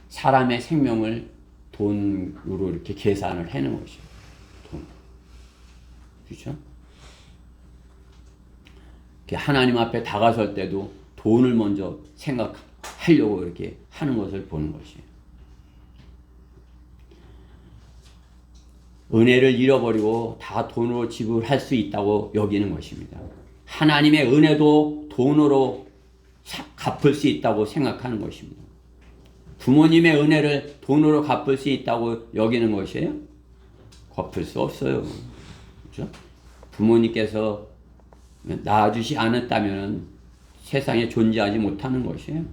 사람의 생명을 돈으로 이렇게 계산을 해놓은 것이에요. 돈. 그렇죠? 하나님 앞에 다가설 때도 돈을 먼저 생각하려고 이렇게 하는 것을 보는 것이에요. 은혜를 잃어버리고 다 돈으로 지불할 수 있다고 여기는 것입니다. 하나님의 은혜도 돈으로 갚을 수 있다고 생각하는 것입니다. 부모님의 은혜를 돈으로 갚을 수 있다고 여기는 것이에요? 갚을 수 없어요. 그렇죠? 부모님께서 낳아주지 않았다면 세상에 존재하지 못하는 것이에요.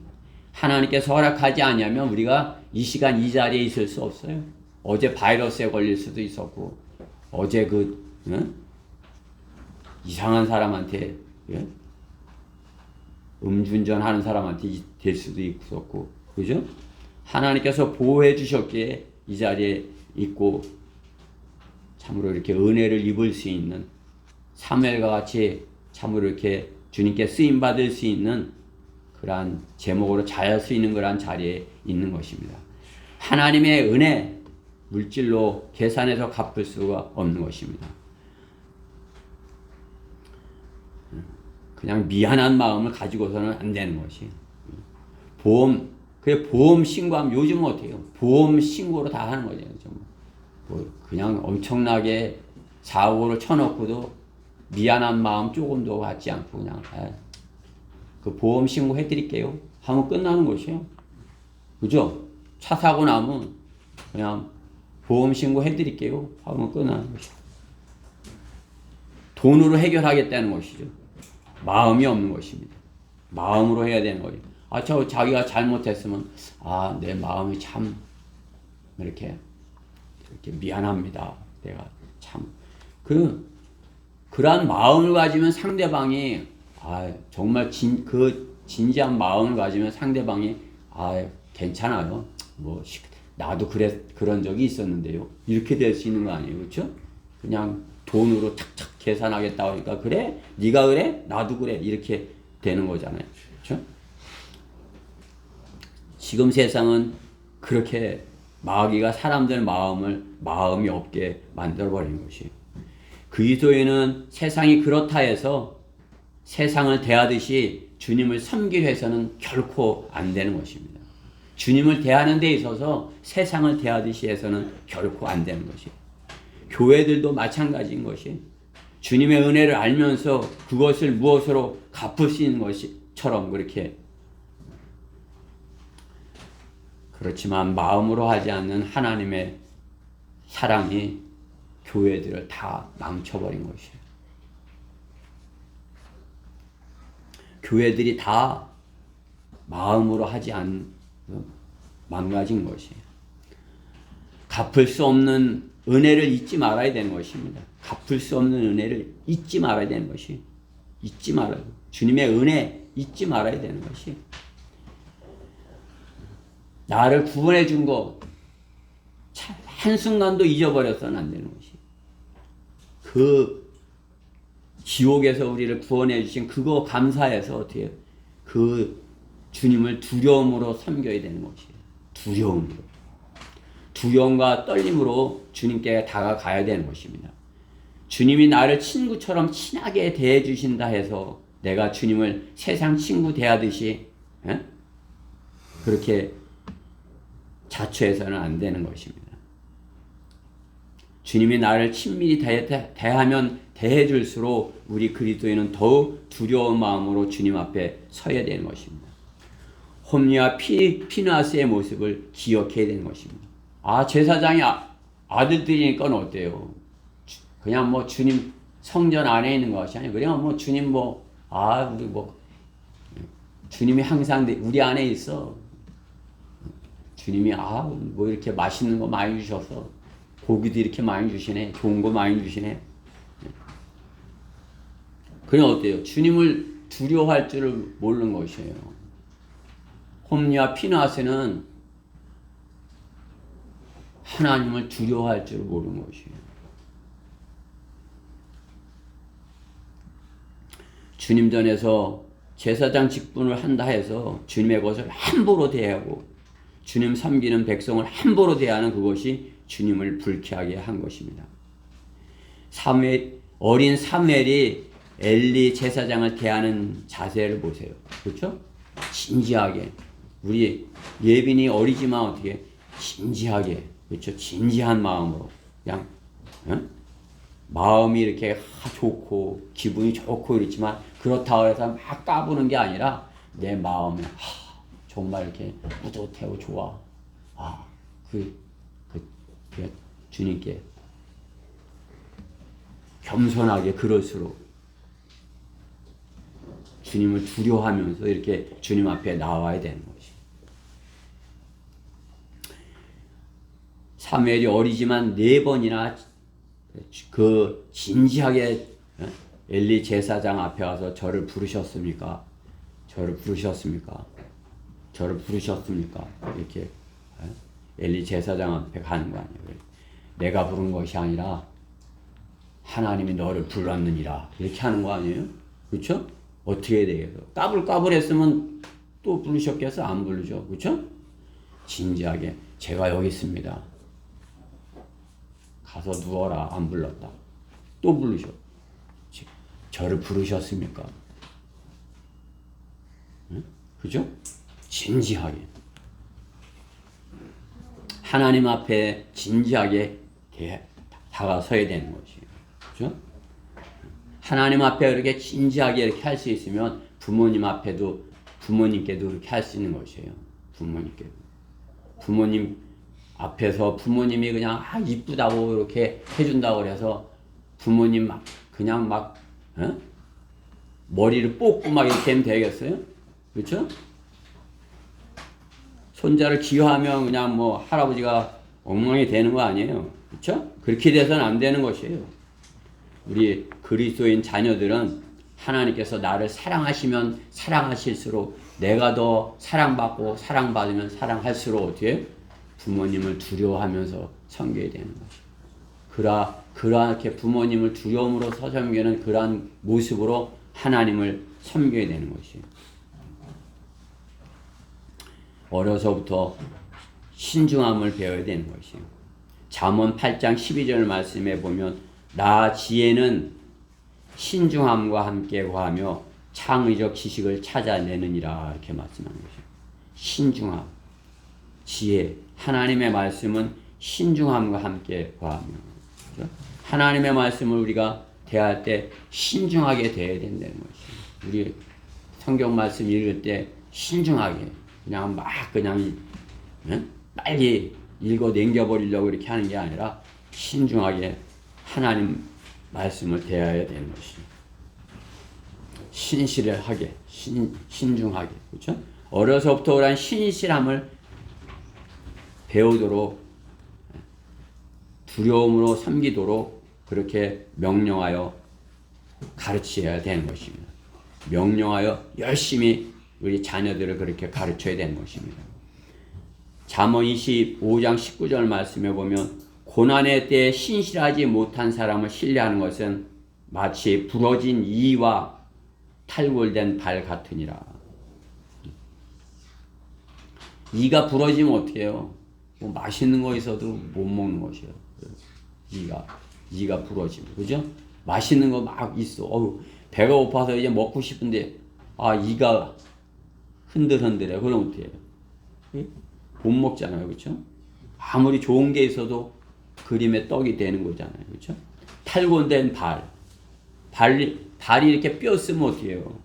하나님께서 허락하지 않으면 우리가 이 시간 이 자리에 있을 수 없어요. 어제 바이러스에 걸릴 수도 있었고 어제 이상한 사람한테 음주운전하는 사람한테 될 수도 있었고 그죠? 하나님께서 보호해 주셨기에 이 자리에 있고 참으로 이렇게 은혜를 입을 수 있는 사무엘과 같이 참으로 이렇게 주님께 쓰임 받을 수 있는 그러한 제목으로 잘할 수 있는 그러한 자리에 있는 것입니다. 하나님의 은혜 물질로 계산해서 갚을 수가 없는 것입니다. 그냥 미안한 마음을 가지고서는 안 되는 것이. 보험 신고하면 요즘은 어떻게 해요? 보험 신고로 다 하는 거죠. 그냥 엄청나게 사고를 쳐놓고도 미안한 마음 조금도 갖지 않고 그냥 그 보험 신고 해드릴게요 하면 끝나는 것이에요. 그죠? 차 사고 나면 그냥 보험 신고 해드릴게요 하면 끝나는 것이에요. 돈으로 해결하겠다는 것이죠. 마음이 없는 것입니다. 마음으로 해야 되는 거예요. 자기가 잘못했으면 내 마음이 참 이렇게 미안합니다. 내가 참 그러한 마음을 가지면 상대방이 정말 진지한 마음을 가지면 상대방이 괜찮아요. 나도 그런 적이 있었는데요. 이렇게 될 수 있는 거 아니에요, 그렇죠? 그냥 돈으로 탁탁 계산하겠다 하니까 그래? 네가 그래? 나도 그래? 이렇게 되는 거잖아요, 그렇죠? 지금 세상은 그렇게 마귀가 사람들 마음이 없게 만들어버린 것이. 그리스도인은 세상이 그렇다 해서 세상을 대하듯이 주님을 섬기려 해서는 결코 안 되는 것입니다. 주님을 대하는 데 있어서 세상을 대하듯이 해서는 결코 안 되는 것이. 교회들도 마찬가지인 것이. 주님의 은혜를 알면서 그것을 무엇으로 갚을 수 있는 것처럼 그렇게. 그렇지만 마음으로 하지 않는 하나님의 사랑이 교회들을 다 망쳐버린 것이에요. 교회들이 다 마음으로 하지 않는 망가진 것이에요. 갚을 수 없는 은혜를 잊지 말아야 되는 것입니다. 갚을 수 없는 은혜를 잊지 말아야 되는 것이. 잊지 말아요. 주님의 은혜 잊지 말아야 되는 것이. 나를 구원해 준 거 한순간도 잊어버려서는 안 되는 것이. 그 지옥에서 우리를 구원해 주신 그거 감사해서 어떻게 그 주님을 두려움으로 섬겨야 되는 것이에요. 두려움으로. 두려움과 떨림으로 주님께 다가가야 되는 것입니다. 주님이 나를 친구처럼 친하게 대해 주신다 해서 내가 주님을 세상 친구 대하듯이 그렇게 자초해서는 안 되는 것입니다. 주님이 나를 친밀히 대하면 대해줄수록 우리 그리스도인은 더욱 두려운 마음으로 주님 앞에 서야 되는 것입니다. 홈리와 피느하스의 모습을 기억해야 되는 것입니다. 제사장이 아들들이니까 어때요? 그냥 뭐 주님 성전 안에 있는 것이 아니고 그냥 뭐 주님 우리 주님이 항상 우리 안에 있어. 주님이 뭐 이렇게 맛있는 거 많이 주셔서 고기도 이렇게 많이 주시네. 좋은 거 많이 주시네. 그냥 어때요? 주님을 두려워할 줄을 모르는 것이에요. 홈리와 피느하스는 하나님을 두려워할 줄을 모르는 것이에요. 주님 전에서 제사장 직분을 한다 해서 주님의 것을 함부로 대하고 주님 섬기는 백성을 함부로 대하는 그것이 주님을 불쾌하게 한 것입니다. 어린 사무엘이 엘리 제사장을 대하는 자세를 보세요. 그렇죠? 진지하게. 우리 예빈이 어리지만 어떻게 진지하게, 그렇죠? 진지한 마음으로 그냥 마음이 이렇게 좋고 기분이 좋고 이렇지만 그렇다고 해서 막 까부는 게 아니라 내 마음에 정말 이렇게 뿌듯하고 좋아. 주님께 겸손하게 그럴수록 주님을 두려워하면서 이렇게 주님 앞에 나와야 되는 것이. 사무엘이 어리지만 4번이나 그 진지하게 엘리 제사장 앞에 가서 저를 부르셨습니까? 저를 부르셨습니까? 저를 부르셨습니까? 이렇게 엘리 제사장 앞에 가는 거 아니에요. 내가 부른 것이 아니라 하나님이 너를 불렀느니라 이렇게 하는 거 아니에요? 그렇죠? 어떻게 해야 되겠어? 까불했으면 또 부르셨겠어? 안 부르죠. 그렇죠? 진지하게 제가 여기 있습니다. 가서 누워라. 안 불렀다. 또 부르셔. 저를 부르셨습니까? 응? 그죠? 진지하게. 하나님 앞에 진지하게 다가서야 되는 것이에요. 그죠? 하나님 앞에 이렇게 진지하게 이렇게 할 수 있으면 부모님께도 그렇게 할 수 있는 것이에요. 부모님 앞에서 부모님이 그냥 이쁘다고 이렇게 해준다고 그래서 부모님 그냥 머리를 뽑고 막 이렇게 하면 되겠어요? 그렇죠? 손자를 기여하면 그냥 할아버지가 엉망이 되는 거 아니에요. 그렇죠? 그렇게 돼서는 안 되는 것이에요. 우리 그리스도인 자녀들은 하나님께서 나를 사랑하시면 사랑하실수록 내가 더 사랑받고 사랑받으면 사랑할수록 어떻게 부모님을 두려워하면서 섬겨야 되는 것이에요. 그렇게 부모님을 두려움으로 섬기는 그러한 모습으로 하나님을 섬겨야 되는 것이에요. 어려서부터 신중함을 배워야 되는 것이에요. 잠언 8장 12절 말씀에 보면 나 지혜는 신중함과 함께 구하며 창의적 지식을 찾아내느니라 이렇게 말씀하는 것이에요. 신중함, 지혜, 하나님의 말씀은 신중함과 함께 구하며, 그렇죠? 하나님의 말씀을 우리가 대할 때 신중하게 대해야 된다는 것이에요. 우리 성경 말씀 읽을 때 신중하게 그냥 막 그냥 빨리 읽어 넘겨버리려고 이렇게 하는 게 아니라 신중하게 하나님 말씀을 대해야 되는 것이에요. 신실하게, 신중하게, 그렇죠? 어려서부터 그런 신실함을 배우도록 두려움으로 섬기도록 그렇게 명령하여 가르쳐야 되는 것입니다. 명령하여 열심히 우리 자녀들을 그렇게 가르쳐야 되는 것입니다. 잠언 25장 19절 말씀에 보면 고난의 때에 신실하지 못한 사람을 신뢰하는 것은 마치 부러진 이와 탈골된 발 같으니라. 이가 부러지면 어떻게 해요? 뭐 맛있는 거 있어도 못 먹는 것이에요. 이가 부러지면, 그죠? 맛있는 거 막 있어. 배가 고파서 이제 먹고 싶은데 이가 흔들흔들해. 그럼 어떻게 해요? 못 먹잖아요, 그렇죠? 아무리 좋은 게 있어도 그림의 떡이 되는 거잖아요, 그렇죠? 탈곤된 발이 이렇게 뼈 쓰면 어떻게 해요?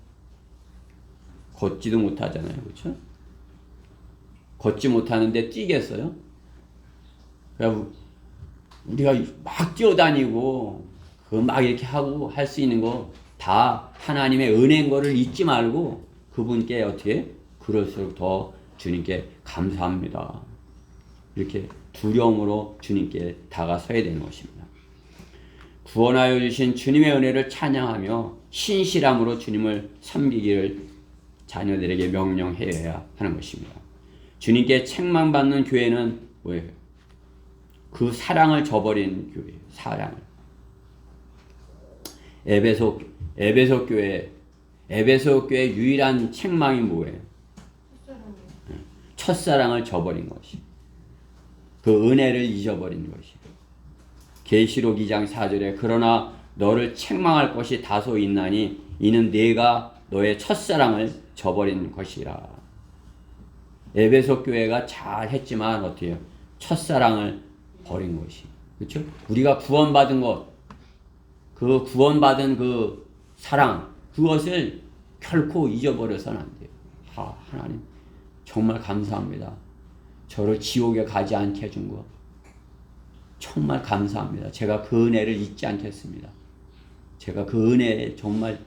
걷지도 못하잖아요, 그렇죠? 걷지 못하는데 뛰겠어요? 그러니까 우리가 막 뛰어다니고 막 이렇게 하고 할 수 있는 거 다 하나님의 은혜인 거를 잊지 말고 그분께 어떻게 그럴수록 더 주님께 감사합니다. 이렇게 두려움으로 주님께 다가서야 되는 것입니다. 구원하여 주신 주님의 은혜를 찬양하며 신실함으로 주님을 섬기기를 자녀들에게 명령해야 하는 것입니다. 주님께 책망받는 교회는 뭐예요? 그 사랑을 저버린 교회예요. 사랑을. 에베소 교회 유일한 책망이 뭐예요? 첫사랑을 저버린 것이. 그 은혜를 잊어버린 것이. 계시록 2장 4절에 그러나 너를 책망할 것이 다소 있나니 이는 네가 너의 첫사랑을 저버린 것이라. 에베소 교회가 잘 했지만 어떻게 해요? 첫사랑을 버린 것이. 그렇죠? 우리가 구원받은 것, 그 구원받은 그 사랑, 그것을 결코 잊어버려서는 안 돼요. 하나님 정말 감사합니다. 저를 지옥에 가지 않게 해준 것 정말 감사합니다. 제가 그 은혜를 잊지 않겠습니다. 제가 그 은혜에 정말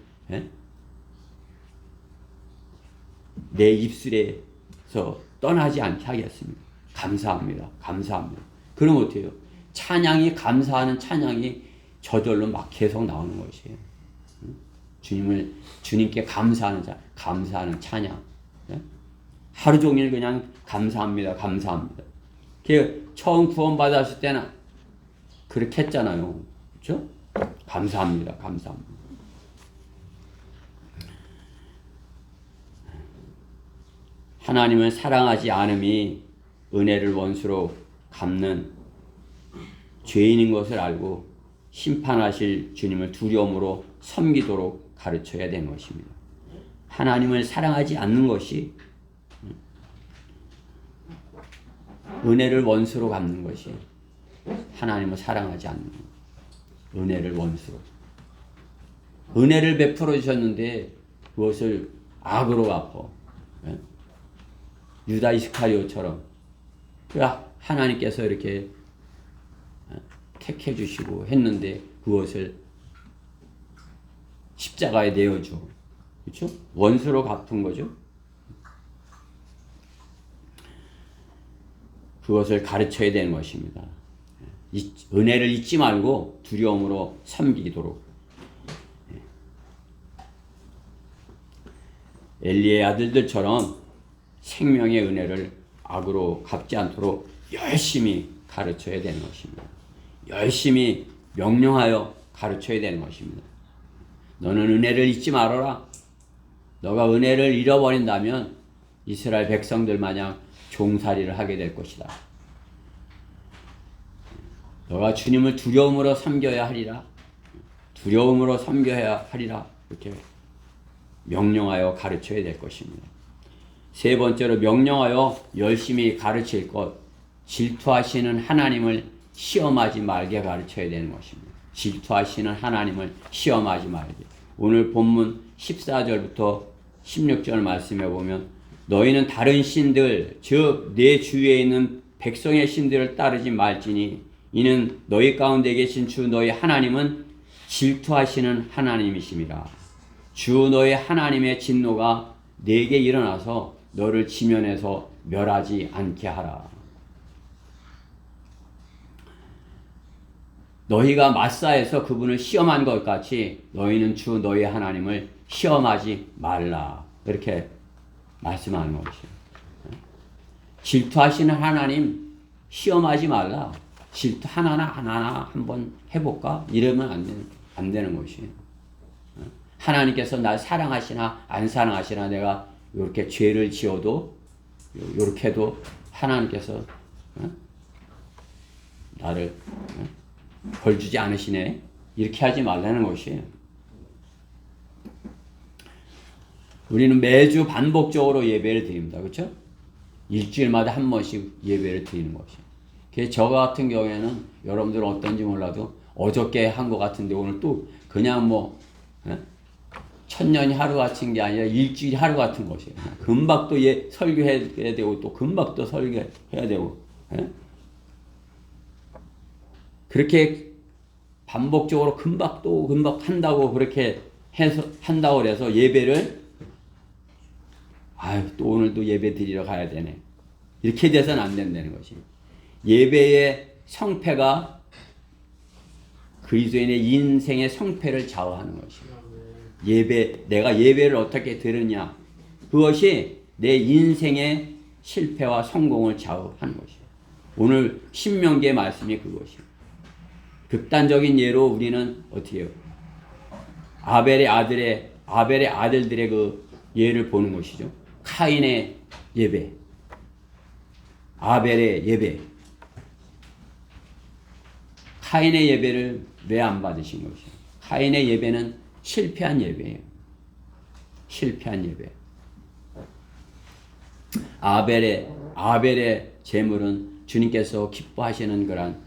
내 입술에서 떠나지 않게 하겠습니다. 감사합니다. 감사합니다. 그럼 어떻게 해요? 찬양이, 감사하는 찬양이 저절로 막 계속 나오는 것이에요. 주님께 감사하는 찬양. 하루 종일 그냥 감사합니다. 감사합니다. 처음 구원받았을 때는 그렇게 했잖아요. 그렇죠? 감사합니다. 감사합니다. 하나님을 사랑하지 않음이 은혜를 원수로 갚는 죄인인 것을 알고 심판하실 주님을 두려움으로 섬기도록 가르쳐야 되는 것입니다. 하나님을 사랑하지 않는 것이 은혜를 원수로 갚는 것이 하나님을 사랑하지 않는 은혜를 원수로. 은혜를 베풀어 주셨는데 그것을 악으로 갚아. 유다 이스카리오처럼 하나님께서 이렇게 택해 주시고 했는데 그것을 십자가에 내어줘. 그렇죠? 원수로 갚은 거죠. 그것을 가르쳐야 되는 것입니다. 은혜를 잊지 말고 두려움으로 섬기도록. 엘리의 아들들처럼 생명의 은혜를 악으로 갚지 않도록 열심히 가르쳐야 되는 것입니다. 열심히 명령하여 가르쳐야 되는 것입니다. 너는 은혜를 잊지 말아라. 너가 은혜를 잃어버린다면 이스라엘 백성들 마냥 종살이를 하게 될 것이다. 너가 주님을 두려움으로 섬겨야 하리라. 두려움으로 섬겨야 하리라. 이렇게 명령하여 가르쳐야 될 것입니다. 세 번째로 명령하여 열심히 가르칠 것. 질투하시는 하나님을 시험하지 말게 가르쳐야 되는 것입니다. 질투하시는 하나님을 시험하지 말게. 오늘 본문 14절부터 16절 말씀해 보면 너희는 다른 신들 즉 내 주위에 있는 백성의 신들을 따르지 말지니 이는 너희 가운데 계신 주 너희 하나님은 질투하시는 하나님이심이라. 주 너희 하나님의 진노가 내게 일어나서 너를 지면에서 멸하지 않게 하라. 너희가 마사에서 그분을 시험한 것 같이 너희는 주 너희 하나님을 시험하지 말라. 이렇게 말씀하는 것이에요. 질투하시는 하나님 시험하지 말라. 질투 하나하나 한번 해볼까? 이러면 안 되는 것이에요. 하나님께서 날 사랑하시나 안 사랑하시나 내가 이렇게 죄를 지어도 이렇게 해도 하나님께서 나를 벌 주지 않으시네. 이렇게 하지 말라는 것이에요. 우리는 매주 반복적으로 예배를 드립니다. 그렇죠? 일주일마다 한 번씩 예배를 드리는 것이에요. 그래서 저 같은 경우에는 여러분들은 어떤지 몰라도 어저께 한 것 같은데 오늘 또 그냥 뭐 천년이 하루 같은 게 아니라 일주일이 하루 같은 것이에요. 금방 또 설교해야 되고 또 금방 또 설교해야 되고 그렇게 반복적으로 금방 한다고 그렇게 해서 한다고 그래서 예배를 또 오늘도 예배 드리러 가야 되네. 이렇게 돼서는 안 된다는 것이. 예배의 성패가 그리스도인의 인생의 성패를 좌우하는 것이에요. 내가 예배를 어떻게 들으냐. 그것이 내 인생의 실패와 성공을 좌우하는 것이에요. 오늘 신명기의 말씀이 그것이에요. 극단적인 예로 우리는 어떻게 해요? 아벨의 아들들의 그 예를 보는 것이죠. 카인의 예배, 아벨의 예배. 카인의 예배를 왜 안 받으신 것이에요? 카인의 예배는 실패한 예배예요. 실패한 예배. 아벨의 제물은 주님께서 기뻐하시는 그런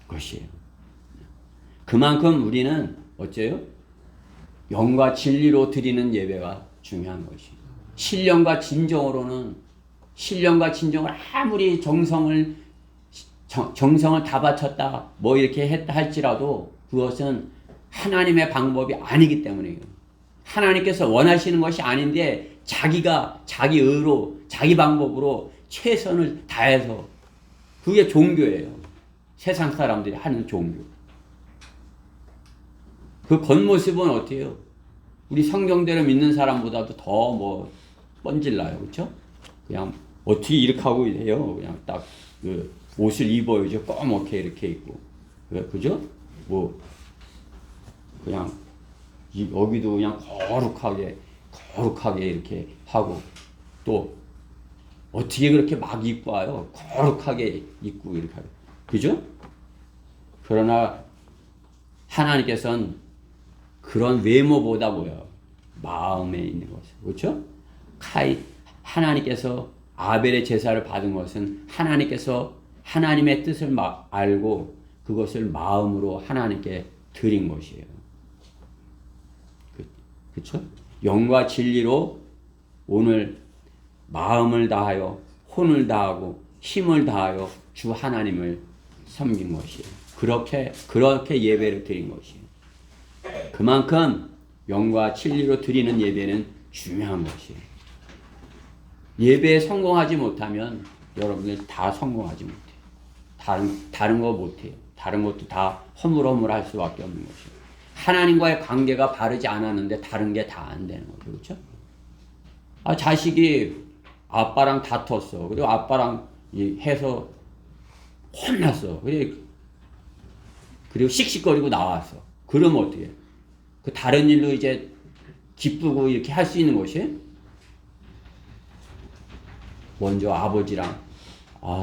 것이에요. 그만큼 우리는 어째요? 영과 진리로 드리는 예배가 중요한 것이에요. 신령과 진정을 아무리 정성을 다 바쳤다 뭐 이렇게 했다 할지라도 그것은 하나님의 방법이 아니기 때문이에요. 하나님께서 원하시는 것이 아닌데 자기 의로 자기 방법으로 최선을 다해서 그게 종교예요. 세상 사람들이 하는 종교. 그 겉모습은 어때요? 우리 성경대로 믿는 사람보다도 더 뻔질나요. 그렇죠? 그냥 어떻게 이렇게 하고 해요. 그냥 딱 그 옷을 입어요. 검게 이렇게 입고. 그죠? 그냥 여기도 그냥 거룩하게 이렇게 하고 또 어떻게 그렇게 막 입고 와요? 거룩하게 입고 이렇게 하고. 그죠? 그러나 하나님께서는 그런 외모보다 마음에 있는 것을. 그렇죠? 하나님께서 아벨의 제사를 받은 것은 하나님께서 하나님의 뜻을 알고 그것을 마음으로 하나님께 드린 것이에요. 그렇죠? 영과 진리로 오늘 마음을 다하여 혼을 다하고 힘을 다하여 주 하나님을 섬긴 것이에요. 그렇게 예배를 드린 것이에요. 그만큼 영과 진리로 드리는 예배는 중요한 것이에요. 예배에 성공하지 못하면 여러분들 다 성공하지 못해요. 다른 거 못해요. 다른 것도 다 허물허물할 수밖에 없는 것이에요. 하나님과의 관계가 바르지 않았는데 다른 게 다 안 되는 거죠. 그렇죠? 자식이 아빠랑 다퉜어. 그리고 아빠랑 해서 혼났어. 그리고 씩씩거리고 나왔어. 그러면 어떻게 해? 그 다른 일로 이제 기쁘고 이렇게 할 수 있는 것이? 먼저 아버지랑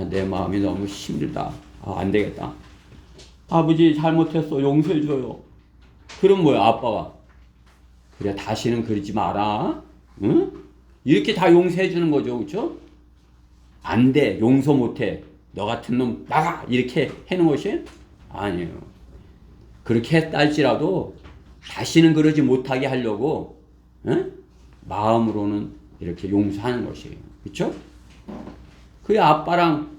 내 마음이 너무 힘들다. 안 되겠다. 아버지 잘못했어. 용서해줘요. 그럼 뭐야 아빠가? 그래 다시는 그러지 마라. 응? 이렇게 다 용서해 주는 거죠. 그렇죠? 안 돼. 용서 못해. 너 같은 놈 나가. 이렇게 해는 것이 아니에요. 그렇게 했다 할지라도 다시는 그러지 못하게 하려고 응? 마음으로는 이렇게 용서하는 것이에요. 그렇죠? 그 아빠랑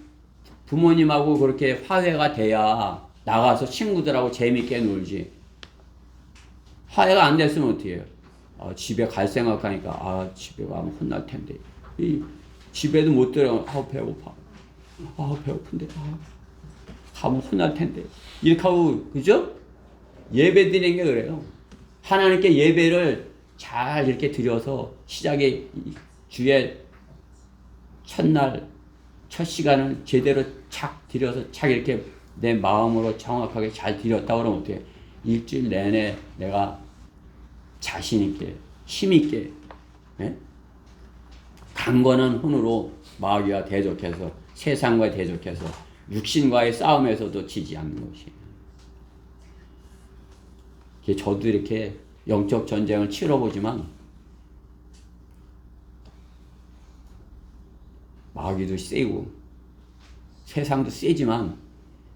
부모님하고 그렇게 화해가 돼야 나가서 친구들하고 재밌게 놀지. 화해가 안 됐으면 어떻게 해요? 집에 갈 생각하니까 집에 가면 혼날 텐데 집에도 못 들어. 배고파. 배고픈데 가면 혼날 텐데 이렇게 하고 그죠? 예배 드리는 게 그래요. 하나님께 예배를 잘 이렇게 드려서 시작에 주의 첫날 첫 시간을 제대로 착 드려서 착 이렇게 내 마음으로 정확하게 잘 드렸다 그러면 어떻게 해? 일주일 내내 내가 자신 있게 힘 있게 강건한 혼으로 마귀와 대적해서 세상과 대적해서 육신과의 싸움에서도 지지 않는 것이. 저도 이렇게 영적 전쟁을 치러보지만 마귀도 세고 세상도 세지만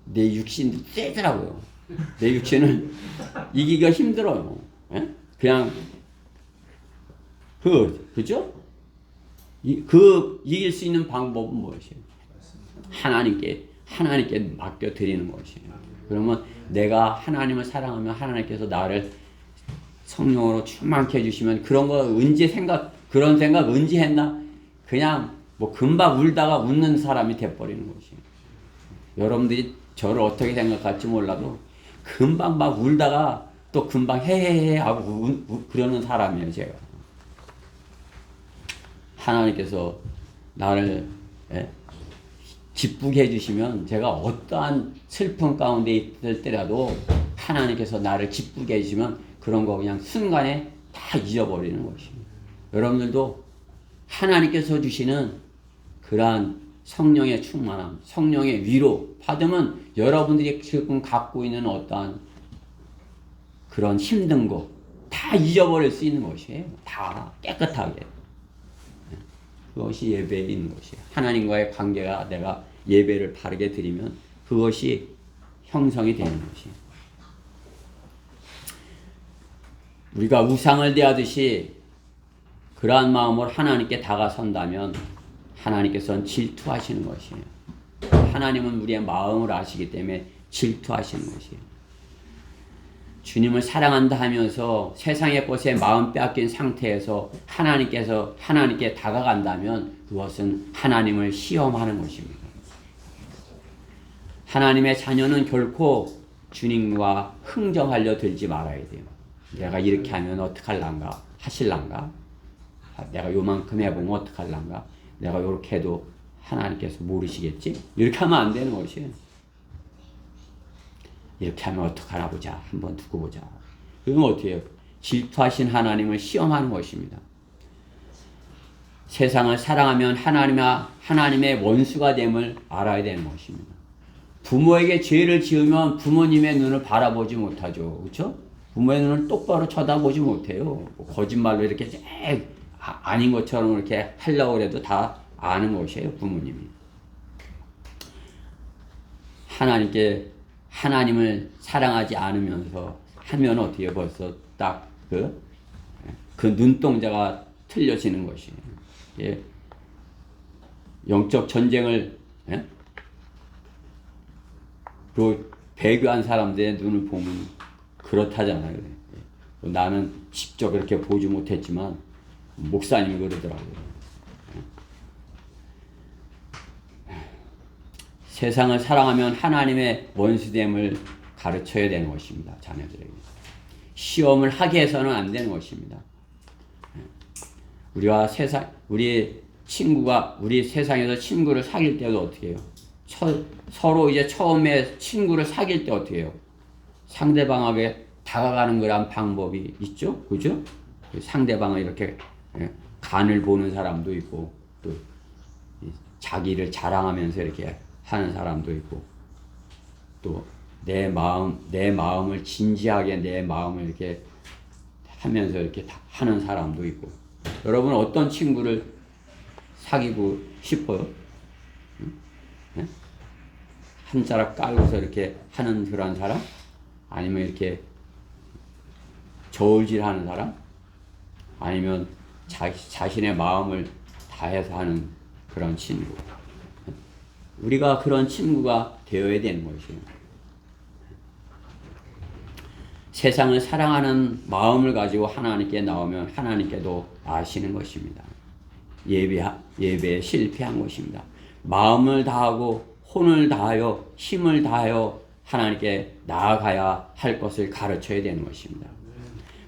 내 육신도 세더라고요. 내 육신은 이기기가 힘들어요. 그냥 그죠? 이길 수 있는 방법은 무엇이에요? 하나님께 맡겨 드리는 것이에요. 그러면 내가 하나님을 사랑하면 하나님께서 나를 성령으로 충만케 해주시면 그런 생각 언제 했나? 그냥 금방 울다가 웃는 사람이 돼버리는 것이에요. 여러분들이 저를 어떻게 생각할지 몰라도 금방 막 울다가 또 금방 헤헤헤 하고 그러는 사람이에요, 제가. 하나님께서 나를 기쁘게 해주시면 제가 어떠한 슬픔 가운데 있을 때라도 하나님께서 나를 기쁘게 해주시면 그런 거 그냥 순간에 다 잊어버리는 것입니다. 여러분들도 하나님께서 주시는 그러한 성령의 충만함, 성령의 위로 받으면 여러분들이 지금 갖고 있는 어떠한 그런 힘든 거 다 잊어버릴 수 있는 것이에요. 다 깨끗하게. 그것이 예배에 있는 것이에요. 하나님과의 관계가 내가 예배를 바르게 드리면 그것이 형성이 되는 것이에요. 우리가 우상을 대하듯이 그러한 마음으로 하나님께 다가선다면 하나님께서는 질투하시는 것이에요. 하나님은 우리의 마음을 아시기 때문에 질투하시는 것이에요. 주님을 사랑한다 하면서 세상의 것에 마음 빼앗긴 상태에서 하나님께 다가간다면 그것은 하나님을 시험하는 것입니다. 하나님의 자녀는 결코 주님과 흥정하려 들지 말아야 돼요. 내가 이렇게 하면 어떡할란가? 하실란가? 내가 요만큼 해보면 어떡할란가? 내가 요렇게 해도 하나님께서 모르시겠지? 이렇게 하면 안 되는 것이에요. 이렇게 하면 어떡하나 보자. 한번 두고 보자. 그러면 어떻게 해요? 질투하신 하나님을 시험하는 것입니다. 세상을 사랑하면 하나님의 원수가 됨을 알아야 되는 것입니다. 부모에게 죄를 지으면 부모님의 눈을 바라보지 못하죠. 그렇죠? 부모의 눈을 똑바로 쳐다보지 못해요. 거짓말로 이렇게 아닌 것처럼 이렇게 하려고 해도 다 아는 것이에요. 부모님이. 하나님을 사랑하지 않으면서 하면 어떻게 벌써 딱 그 눈동자가 틀려지는 것이에요. 예. 영적 전쟁을 그 배교한 사람들의 눈을 보면 그렇다잖아요. 나는 직접 그렇게 보지 못했지만 목사님이 그러더라고요. 세상을 사랑하면 하나님의 원수됨을 가르쳐야 되는 것입니다. 자녀들에게. 시험을 하게 해서는 안 되는 것입니다. 우리 세상에서 친구를 사귈 때도 어떻게 해요? 서로 이제 처음에 친구를 사귈 때 어떻게 해요? 상대방에게 다가가는 그런 방법이 있죠? 그죠? 상대방을 이렇게 간을 보는 사람도 있고, 또 자기를 자랑하면서 이렇게 하는 사람도 있고, 또 내 마음을 진지하게 내 마음을 이렇게 하면서 이렇게 하는 사람도 있고. 여러분 어떤 친구를 사귀고 싶어요? 응? 한 자락 깔고서 이렇게 하는 그런 사람? 아니면 이렇게 저울질하는 사람? 아니면 자신의 마음을 다해서 하는 그런 친구? 우리가 그런 친구가 되어야 되는 것이에요. 세상을 사랑하는 마음을 가지고 하나님께 나오면 하나님께도 아시는 것입니다. 예배에 실패한 것입니다. 마음을 다하고 혼을 다하여 힘을 다하여 하나님께 나아가야 할 것을 가르쳐야 되는 것입니다.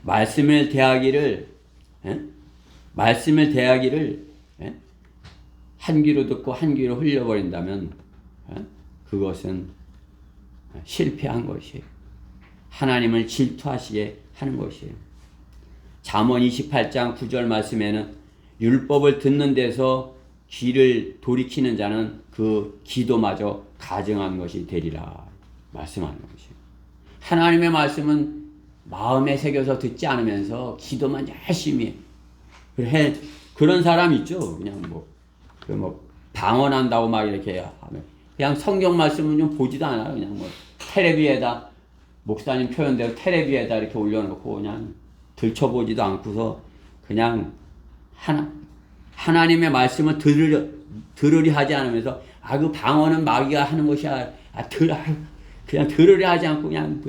말씀을 대하기를 한 귀로 듣고 한 귀로 흘려버린다면 그것은 실패한 것이에요. 하나님을 질투하시게 하는 것이에요. 잠언 28장 9절 말씀에는 율법을 듣는 데서 귀를 돌이키는 자는 그 기도마저 가증한 것이 되리라 말씀하는 것이에요. 하나님의 말씀은 마음에 새겨서 듣지 않으면서 기도만 열심히 해. 그런 사람 있죠. 그냥 방언한다고 막 이렇게 하면 그냥 성경 말씀은 좀 보지도 않아요. 그냥 텔레비에다 목사님 표현대로 텔레비에다 이렇게 올려놓고 그냥 들춰보지도 않고서 그냥 하나님의 말씀을 들으려 하지 않으면서 그 방언은 마귀가 하는 것이야. 그냥 들으려 하지 않고 그냥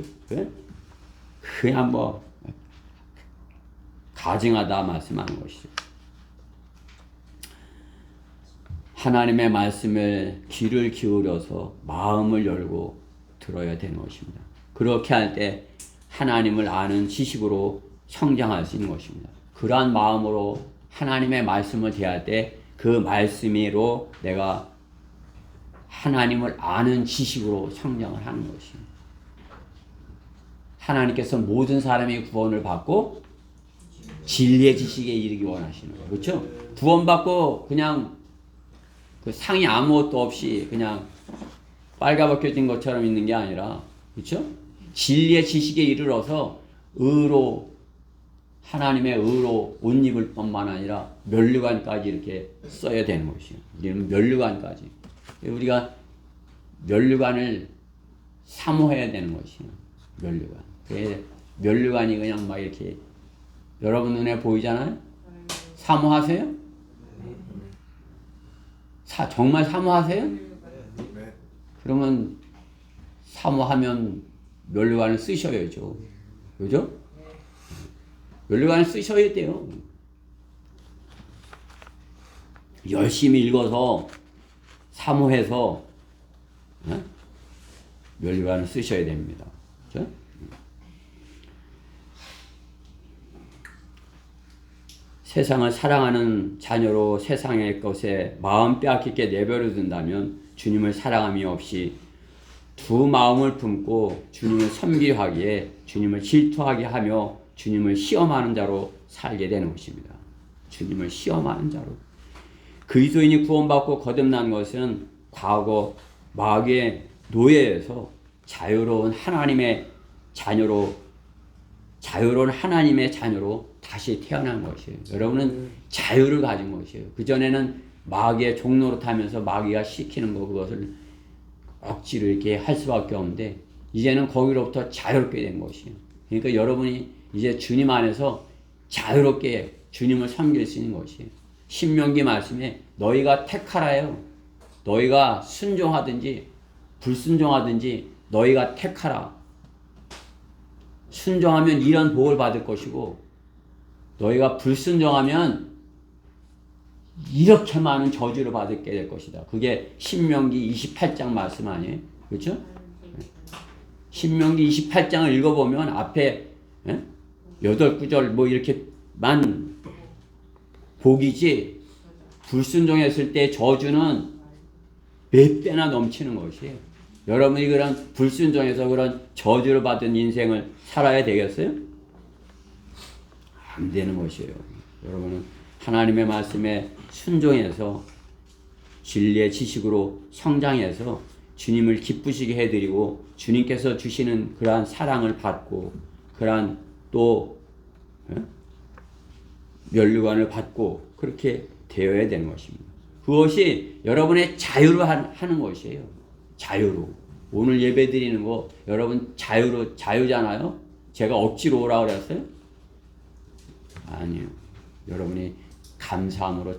가증하다 말씀하는 것이죠. 하나님의 말씀을 귀를 기울여서 마음을 열고 들어야 되는 것입니다. 그렇게 할 때 하나님을 아는 지식으로 성장할 수 있는 것입니다. 그러한 마음으로 하나님의 말씀을 대할 때 그 말씀으로 내가 하나님을 아는 지식으로 성장을 하는 것입니다. 하나님께서 모든 사람이 구원을 받고 진리의 지식에 이르기 원하시는 거예요. 그렇죠? 구원받고 그냥 그 상이 아무것도 없이 그냥 빨가벗겨진 것처럼 있는 게 아니라, 그렇죠? 진리의 지식에 이르러서 하나님의 의로 옷 입을 뿐만 아니라 면류관까지 이렇게 써야 되는 것이에요. 우리는 면류관까지. 우리가 면류관을 사모해야 되는 것이에요. 면류관. 면류관이 그냥 막 이렇게 여러분 눈에 보이잖아요? 사모하세요? 정말 사모하세요? 그러면 사모하면 면류관을 쓰셔야죠. 그죠? 면류관을 쓰셔야 돼요. 열심히 읽어서 사모해서 면류관을 쓰셔야 됩니다. 그죠? 세상을 사랑하는 자녀로 세상의 것에 마음 빼앗기게 내버려 둔다면 주님을 사랑함이 없이 두 마음을 품고 주님을 섬기하기에 주님을 질투하게 하며 주님을 시험하는 자로 살게 되는 것입니다. 주님을 시험하는 자로. 그리스도인이 구원받고 거듭난 것은 과거 마귀의 노예에서 자유로운 하나님의 자녀로 다시 태어난 것이에요. 여러분은 자유를 가진 것이에요. 그전에는 마귀의 종로로 타면서 마귀가 시키는 거 그것을 억지로 이렇게 할 수밖에 없는데 이제는 거기로부터 자유롭게 된 것이에요. 그러니까 여러분이 이제 주님 안에서 자유롭게 주님을 섬길 수 있는 것이에요. 신명기 말씀에 너희가 택하라요. 너희가 순종하든지 불순종하든지 너희가 택하라. 순종하면 이런 복을 받을 것이고 너희가 불순종하면 이렇게 많은 저주를 받게 될 것이다. 그게 신명기 28장 말씀 아니에요? 그렇죠? 신명기 28장을 읽어보면 앞에 8구절 이렇게만 복이지 불순종했을 때 저주는 몇 배나 넘치는 것이에요. 여러분이 그런 불순종해서 그런 저주를 받은 인생을 살아야 되겠어요? 안 되는 것이에요. 여러분은 하나님의 말씀에 순종해서 진리의 지식으로 성장해서 주님을 기쁘시게 해드리고 주님께서 주시는 그러한 사랑을 받고 그러한 또 면류관을 받고 그렇게 되어야 되는 것입니다. 그것이 여러분의 자유로 하는 것이에요. 자유로. 오늘 예배 드리는 거 여러분 자유잖아요. 제가 억지로 오라 그랬어요? 아니요. 여러분이 감사함으로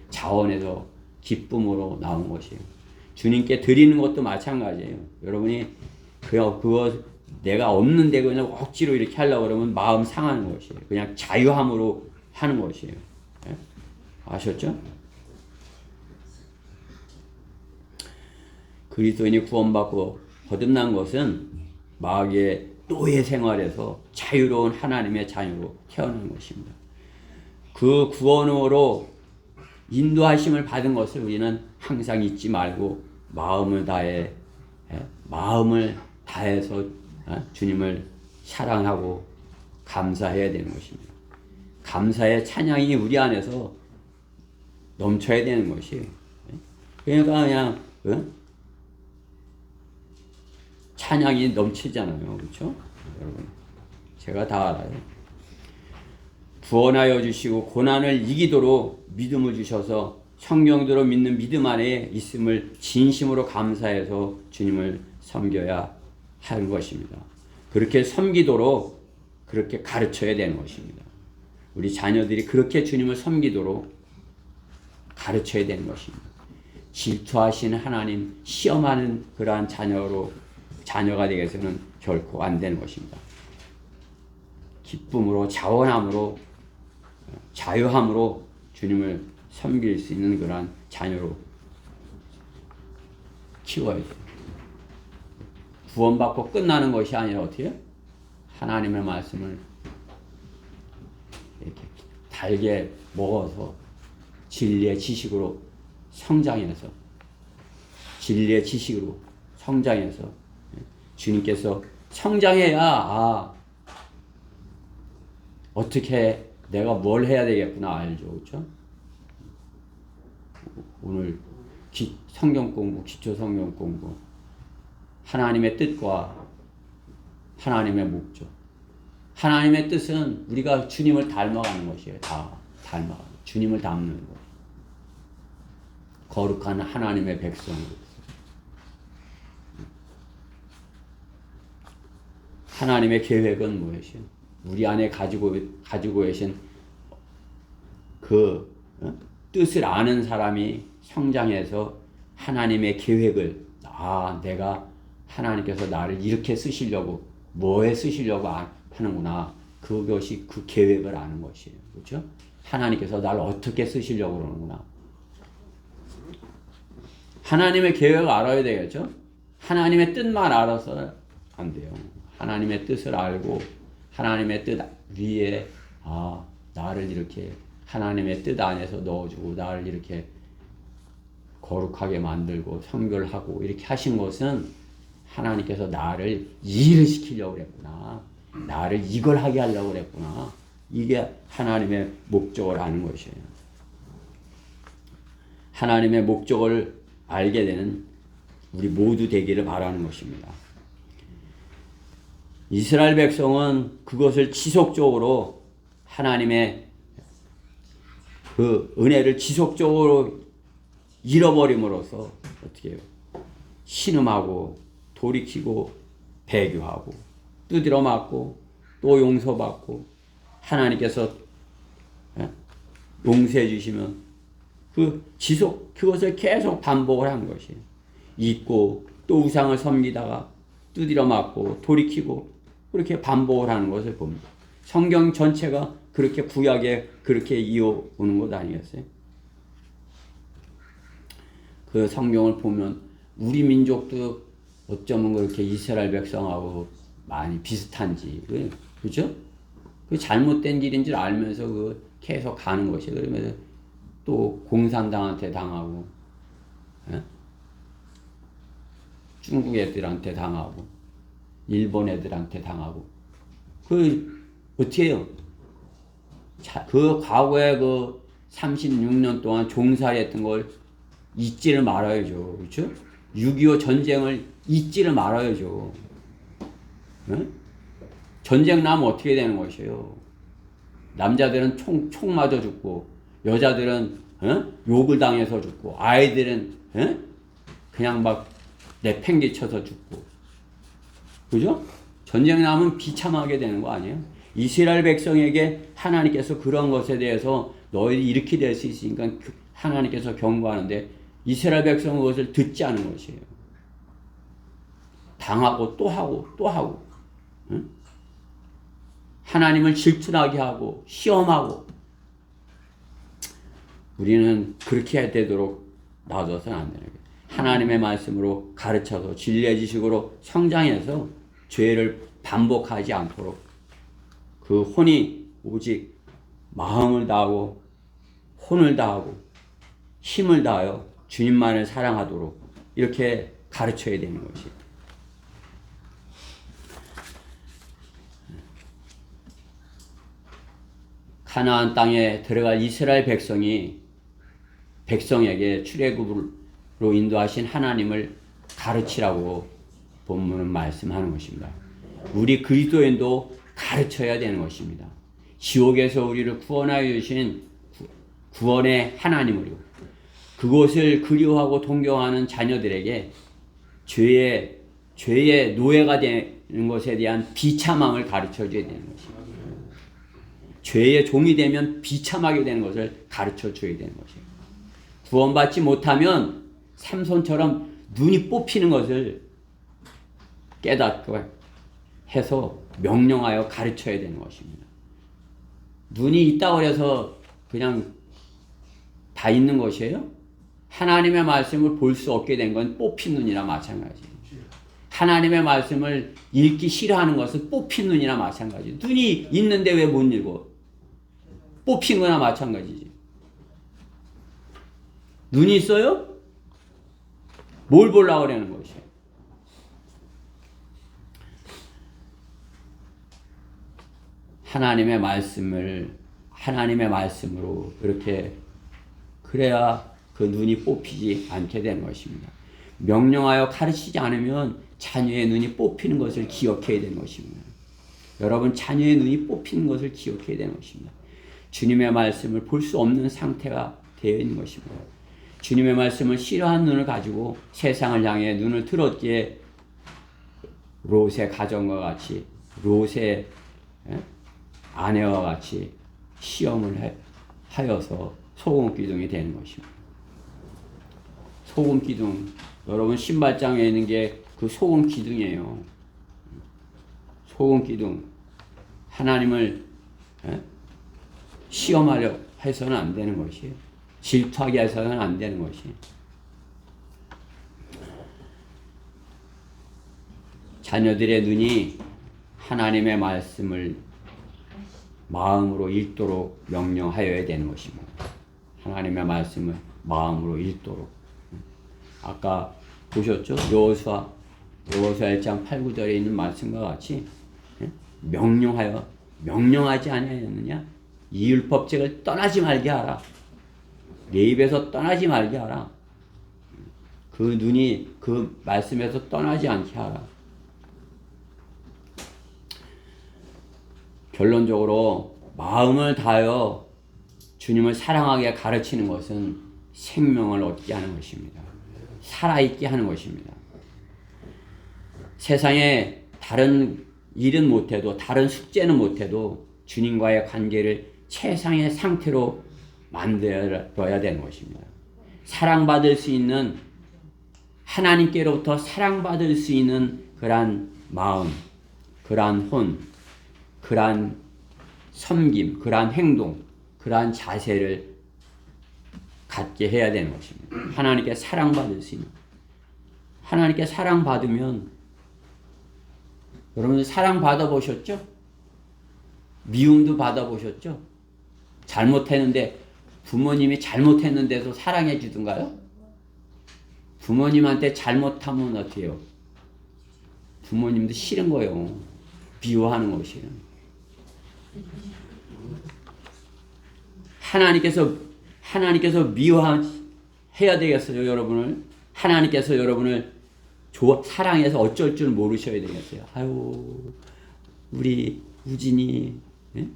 자원해서 기쁨으로 나온 것이에요. 주님께 드리는 것도 마찬가지예요. 여러분이 그거 내가 없는데 그냥 억지로 이렇게 하려고 그러면 마음 상하는 것이에요. 그냥 자유함으로 하는 것이에요. 네? 아셨죠? 그리스도인이 구원받고 거듭난 것은 마귀의 노예 생활에서 자유로운 하나님의 자녀로 태어난 것입니다. 그 구원으로 인도하심을 받은 것을 우리는 항상 잊지 말고 마음을 다해서 주님을 사랑하고 감사해야 되는 것입니다. 감사의 찬양이 우리 안에서 넘쳐야 되는 것이에요. 그러니까 그냥 찬양이 넘치잖아요. 그렇죠? 여러분 제가 다 알아요. 구원하여 주시고 고난을 이기도록 믿음을 주셔서 성경대로 믿는 믿음 안에 있음을 진심으로 감사해서 주님을 섬겨야 하는 것입니다. 그렇게 섬기도록 그렇게 가르쳐야 되는 것입니다. 우리 자녀들이 그렇게 주님을 섬기도록 가르쳐야 되는 것입니다. 질투하시는 하나님 시험하는 그러한 자녀가 되어서는 결코 안 되는 것입니다. 기쁨으로 자원함으로 자유함으로 주님을 섬길 수 있는 그러한 자녀로 키워야 돼요. 구원받고 끝나는 것이 아니라 어떻게 해요? 하나님의 말씀을 이렇게 달게 먹어서 진리의 지식으로 성장해서 주님께서 성장해야 어떻게 내가 뭘 해야 되겠구나 알죠. 그렇죠? 오늘 성경 공부, 기초 성경 공부, 하나님의 뜻과 하나님의 목적. 하나님의 뜻은 우리가 주님을 닮아가는 것이에요. 다 닮아가는 주님을 닮는 것. 거룩한 하나님의 백성으로. 하나님의 계획은 무엇이요? 우리 안에 가지고 계신 그 뜻을 아는 사람이 성장해서 하나님의 계획을 내가 하나님께서 나를 이렇게 쓰시려고 뭐에 쓰시려고 하는구나. 그것이 그 계획을 아는 것이에요. 그렇죠? 하나님께서 나를 어떻게 쓰시려고 그러는구나. 하나님의 계획을 알아야 되겠죠? 하나님의 뜻만 알아서 안 돼요. 하나님의 뜻을 알고 하나님의 뜻 위에 나를 이렇게 하나님의 뜻 안에서 넣어주고 나를 이렇게 거룩하게 만들고 성결하고 이렇게 하신 것은 하나님께서 나를 일을 시키려고 그랬구나. 나를 이걸 하게 하려고 그랬구나. 이게 하나님의 목적을 아는 것이에요. 하나님의 목적을 알게 되는 우리 모두 되기를 바라는 것입니다. 이스라엘 백성은 그것을 지속적으로 하나님의 그 은혜를 지속적으로 잃어버림으로써 어떻게 해요? 신음하고 돌이키고 배교하고 두드려 맞고 또 용서받고 하나님께서 용서해 주시면 그것을 계속 반복을 한 것이에요. 잊고 또 우상을 섬기다가 두드려 맞고 돌이키고 그렇게 반복을 하는 것을 봅니다. 성경 전체가 그렇게 구약에 그렇게 이어오는 것 아니겠어요? 그 성경을 보면 우리 민족도 어쩌면 그렇게 이스라엘 백성하고 많이 비슷한지, 그죠? 그 잘못된 길인 줄 알면서 계속 가는 것이에요. 그러면서 또 공산당한테 당하고, 중국 애들한테 당하고, 일본 애들한테 당하고, 어떻게 해요? 그 과거에 36년 동안 종살이했던 걸 잊지를 말아야죠. 그렇죠? 6.25 전쟁을 잊지를 말아야죠. 응? 전쟁 나면 어떻게 되는 것이에요? 남자들은 총 맞아 죽고, 여자들은 욕을 당해서 죽고, 아이들은 그냥 막 내팽개쳐서 죽고, 그죠? 전쟁 나면 비참하게 되는 거 아니에요? 이스라엘 백성에게 하나님께서 그런 것에 대해서 너희들이 이렇게 될 수 있으니까 하나님께서 경고하는데 이스라엘 백성은 그것을 듣지 않은 것이에요. 당하고 또 하고 또 하고, 응? 하나님을 질투나게 하고 시험하고. 우리는 그렇게 되도록 놔둬서는 안 되는 거예요. 하나님의 말씀으로 가르쳐서 진리의 지식으로 성장해서 죄를 반복하지 않도록 그 혼이 오직 마음을 다하고 혼을 다하고 힘을 다하여 주님만을 사랑하도록 이렇게 가르쳐야 되는 것이에요. 가나안 땅에 들어갈 이스라엘 백성에게 출애굽으로 인도하신 하나님을 가르치라고 본문은 말씀하는 것입니다. 우리 그리스도인도 가르쳐야 되는 것입니다. 지옥에서 우리를 구원하여 주신 구원의 하나님을요. 그곳을 그리워하고 동경하는 자녀들에게 죄의 노예가 되는 것에 대한 비참함을 가르쳐 줘야 되는 것입니다. 죄의 종이 되면 비참하게 되는 것을 가르쳐 줘야 되는 것이에요. 구원받지 못하면 삼손처럼 눈이 뽑히는 것을 깨닫고 해서 명령하여 가르쳐야 되는 것입니다. 눈이 있다고 해서 그냥 다 있는 것이에요? 하나님의 말씀을 볼 수 없게 된 건 뽑힌 눈이나 마찬가지예요. 하나님의 말씀을 읽기 싫어하는 것은 뽑힌 눈이나 마찬가지예요. 눈이 있는데 왜 못 읽어? 뽑힌 거나 마찬가지지. 눈이 있어요? 뭘 보려고 그러는 것이에요? 하나님의 말씀으로 이렇게 그래야 그 눈이 뽑히지 않게 되는 것입니다. 명령하여 가르치지 않으면 자녀의 눈이 뽑히는 것을 기억해야 되는 것입니다. 여러분, 자녀의 눈이 뽑히는 것을 기억해야 되는 것입니다. 주님의 말씀을 볼 수 없는 상태가 되어 있는 것입니다. 주님의 말씀을 싫어하는 눈을 가지고 세상을 향해 눈을 들었기에 롯의 가정과 같이, 롯의 아내와 같이 시험을 하여서 소금 기둥이 되는 것입니다. 소금 기둥, 여러분 신발장에 있는 게 그 소금 기둥이에요. 소금 기둥. 하나님을 시험하려 해서는 안 되는 것이에요. 질투하게 해서는 안 되는 것이에요. 자녀들의 눈이 하나님의 말씀을 마음으로 읽도록 명령하여야 되는 것입니다. 하나님의 말씀을 마음으로 읽도록. 아까 보셨죠? 여호수아 1장 8, 9절에 있는 말씀과 같이 명령하지 아니하였느냐? 이 율법책을 떠나지 말게 하라. 내 입에서 떠나지 말게 하라. 그 눈이 그 말씀에서 떠나지 않게 하라. 결론적으로 마음을 다하여 주님을 사랑하게 가르치는 것은 생명을 얻게 하는 것입니다. 살아있게 하는 것입니다. 세상에 다른 일은 못해도, 다른 숙제는 못해도 주님과의 관계를 최상의 상태로 만들어야 되는 것입니다. 사랑받을 수 있는, 하나님께로부터 사랑받을 수 있는 그러한 마음, 그러한 혼, 그러한 섬김, 그러한 행동, 그러한 자세를 갖게 해야 되는 것입니다. 하나님께 사랑받을 수 있는. 하나님께 사랑받으면, 여러분 사랑받아 보셨죠? 미움도 받아보셨죠? 잘못했는데, 부모님이 잘못했는데도 사랑해 주던가요? 부모님한테 잘못하면 어떻게 해요? 부모님도 싫은 거예요. 미워하는 것이에요. 하나님께서 미워해 해야 되겠어요, 여러분을? 하나님께서 여러분을 사랑해서 어쩔 줄 모르셔야 되겠어요. 아유, 우리 우진이, 예?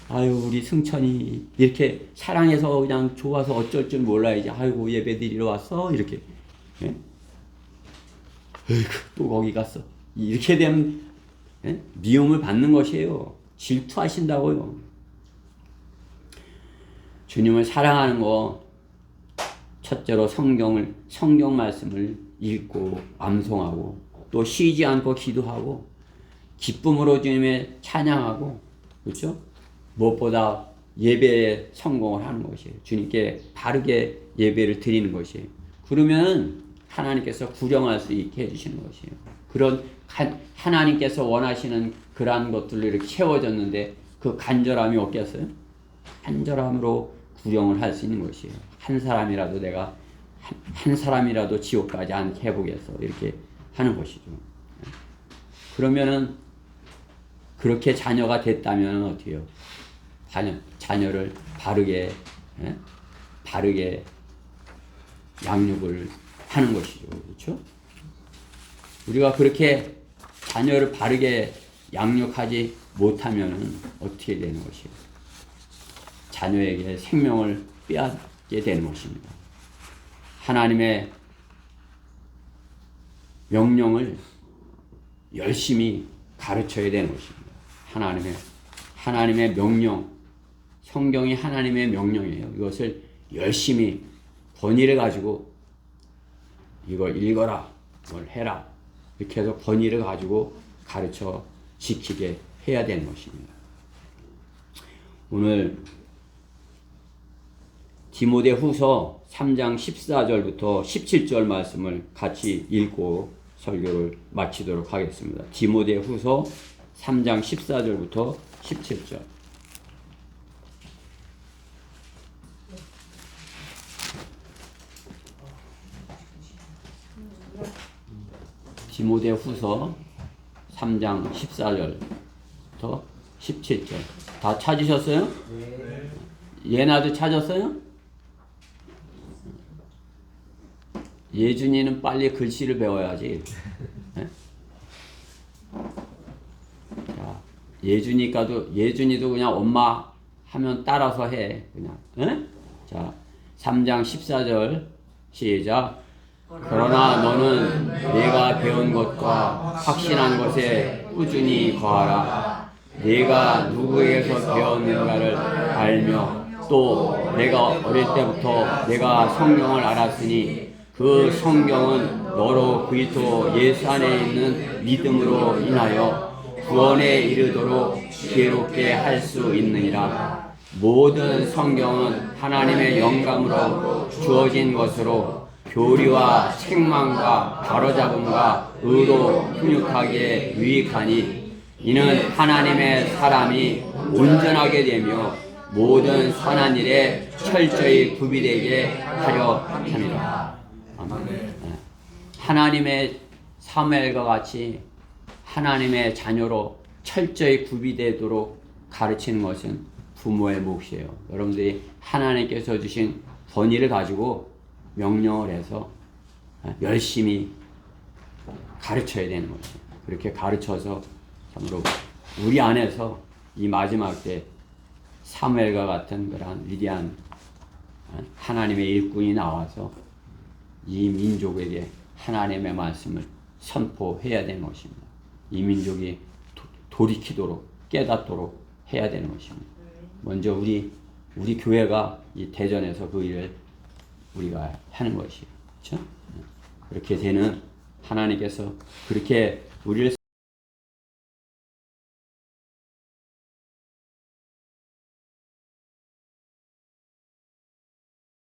아유, 우리 승천이 이렇게 사랑해서 그냥 좋아서 어쩔 줄 몰라야지. 아이고, 예배 드리러 왔어? 이렇게. 예? 에이구, 또 거기 갔어. 이렇게 되면 예? 미움을 받는 것이에요. 질투하신다고요. 주님을 사랑하는 거 첫째로 성경 말씀을 읽고 암송하고 또 쉬지 않고 기도하고 기쁨으로 주님의 찬양하고 그렇죠? 무엇보다 예배에 성공을 하는 것이에요. 주님께 바르게 예배를 드리는 것이에요. 그러면 하나님께서 구령할 수 있게 해주시는 것이에요. 그런 하나님께서 원하시는 그러한 것들로 이렇게 채워졌는데 그 간절함이 없겠어요? 간절함으로 구령을 할 수 있는 것이에요. 한 사람이라도 내가 한 사람이라도 지옥 가지 않게 해보겠어 이렇게 하는 것이죠. 그러면은 그렇게 자녀가 됐다면 어떻게 해요? 자녀를 바르게 양육을 하는 것이죠. 그렇죠? 우리가 그렇게 자녀를 바르게 양육하지 못하면 어떻게 되는 것이에요? 자녀에게 생명을 빼앗게 되는 것입니다. 하나님의 명령을 열심히 가르쳐야 되는 것입니다. 하나님의 명령, 성경이 하나님의 명령이에요. 이것을 열심히 권위를 가지고 이걸 읽어라, 이걸 해라 이렇게 해서 권위를 가지고 가르쳐 지키게 해야 되는 것입니다. 오늘 디모데후서 3장 14절부터 17절 말씀을 같이 읽고 설교를 마치도록 하겠습니다. 디모데후서 3장 14절부터 17절. 디모데후서 3장 14절부터 17절. 다 찾으셨어요? 네. 예나도 찾았어요? 예준이는 빨리 글씨를 배워야지. 네? 자, 예준이도 그냥 엄마 하면 따라서 해. 그냥. 네? 자, 3장 14절 시작. 그러나 너는 내가 배운 것과 확신한 것에 꾸준히 거하라. 내가 누구에게서 배웠는가를 알며 또 내가 어릴 때부터 내가 성경을 알았으니 그 성경은 너로 그리스도 예수 안에 있는 믿음으로 인하여 구원에 이르도록 지혜롭게 할 수 있느니라. 모든 성경은 하나님의 영감으로 주어진 것으로 교리와 책망과 바로잡음과 의로 훈육하기에 유익하니 이는 하나님의 사람이 온전하게 되며 모든 선한 일에 철저히 구비되게 하려 함이라. 아멘. 하나님의 사무엘과 같이 하나님의 자녀로 철저히 구비되도록 가르치는 것은 부모의 몫이에요. 여러분들이 하나님께서 주신 권위를 가지고 명령을 해서 열심히 가르쳐야 되는 거죠. 그렇게 가르쳐서 참으로 우리 안에서 이 마지막 때 사무엘과 같은 그런 위대한 하나님의 일꾼이 나와서 이 민족에게 하나님의 말씀을 선포해야 되는 것입니다. 이 민족이 돌이키도록 깨닫도록 해야 되는 것입니다. 먼저 우리 교회가 이 대전에서 그 일을 우리가 하는 것이에요. 그렇죠? 그렇게 되는 하나님께서 그렇게 우리를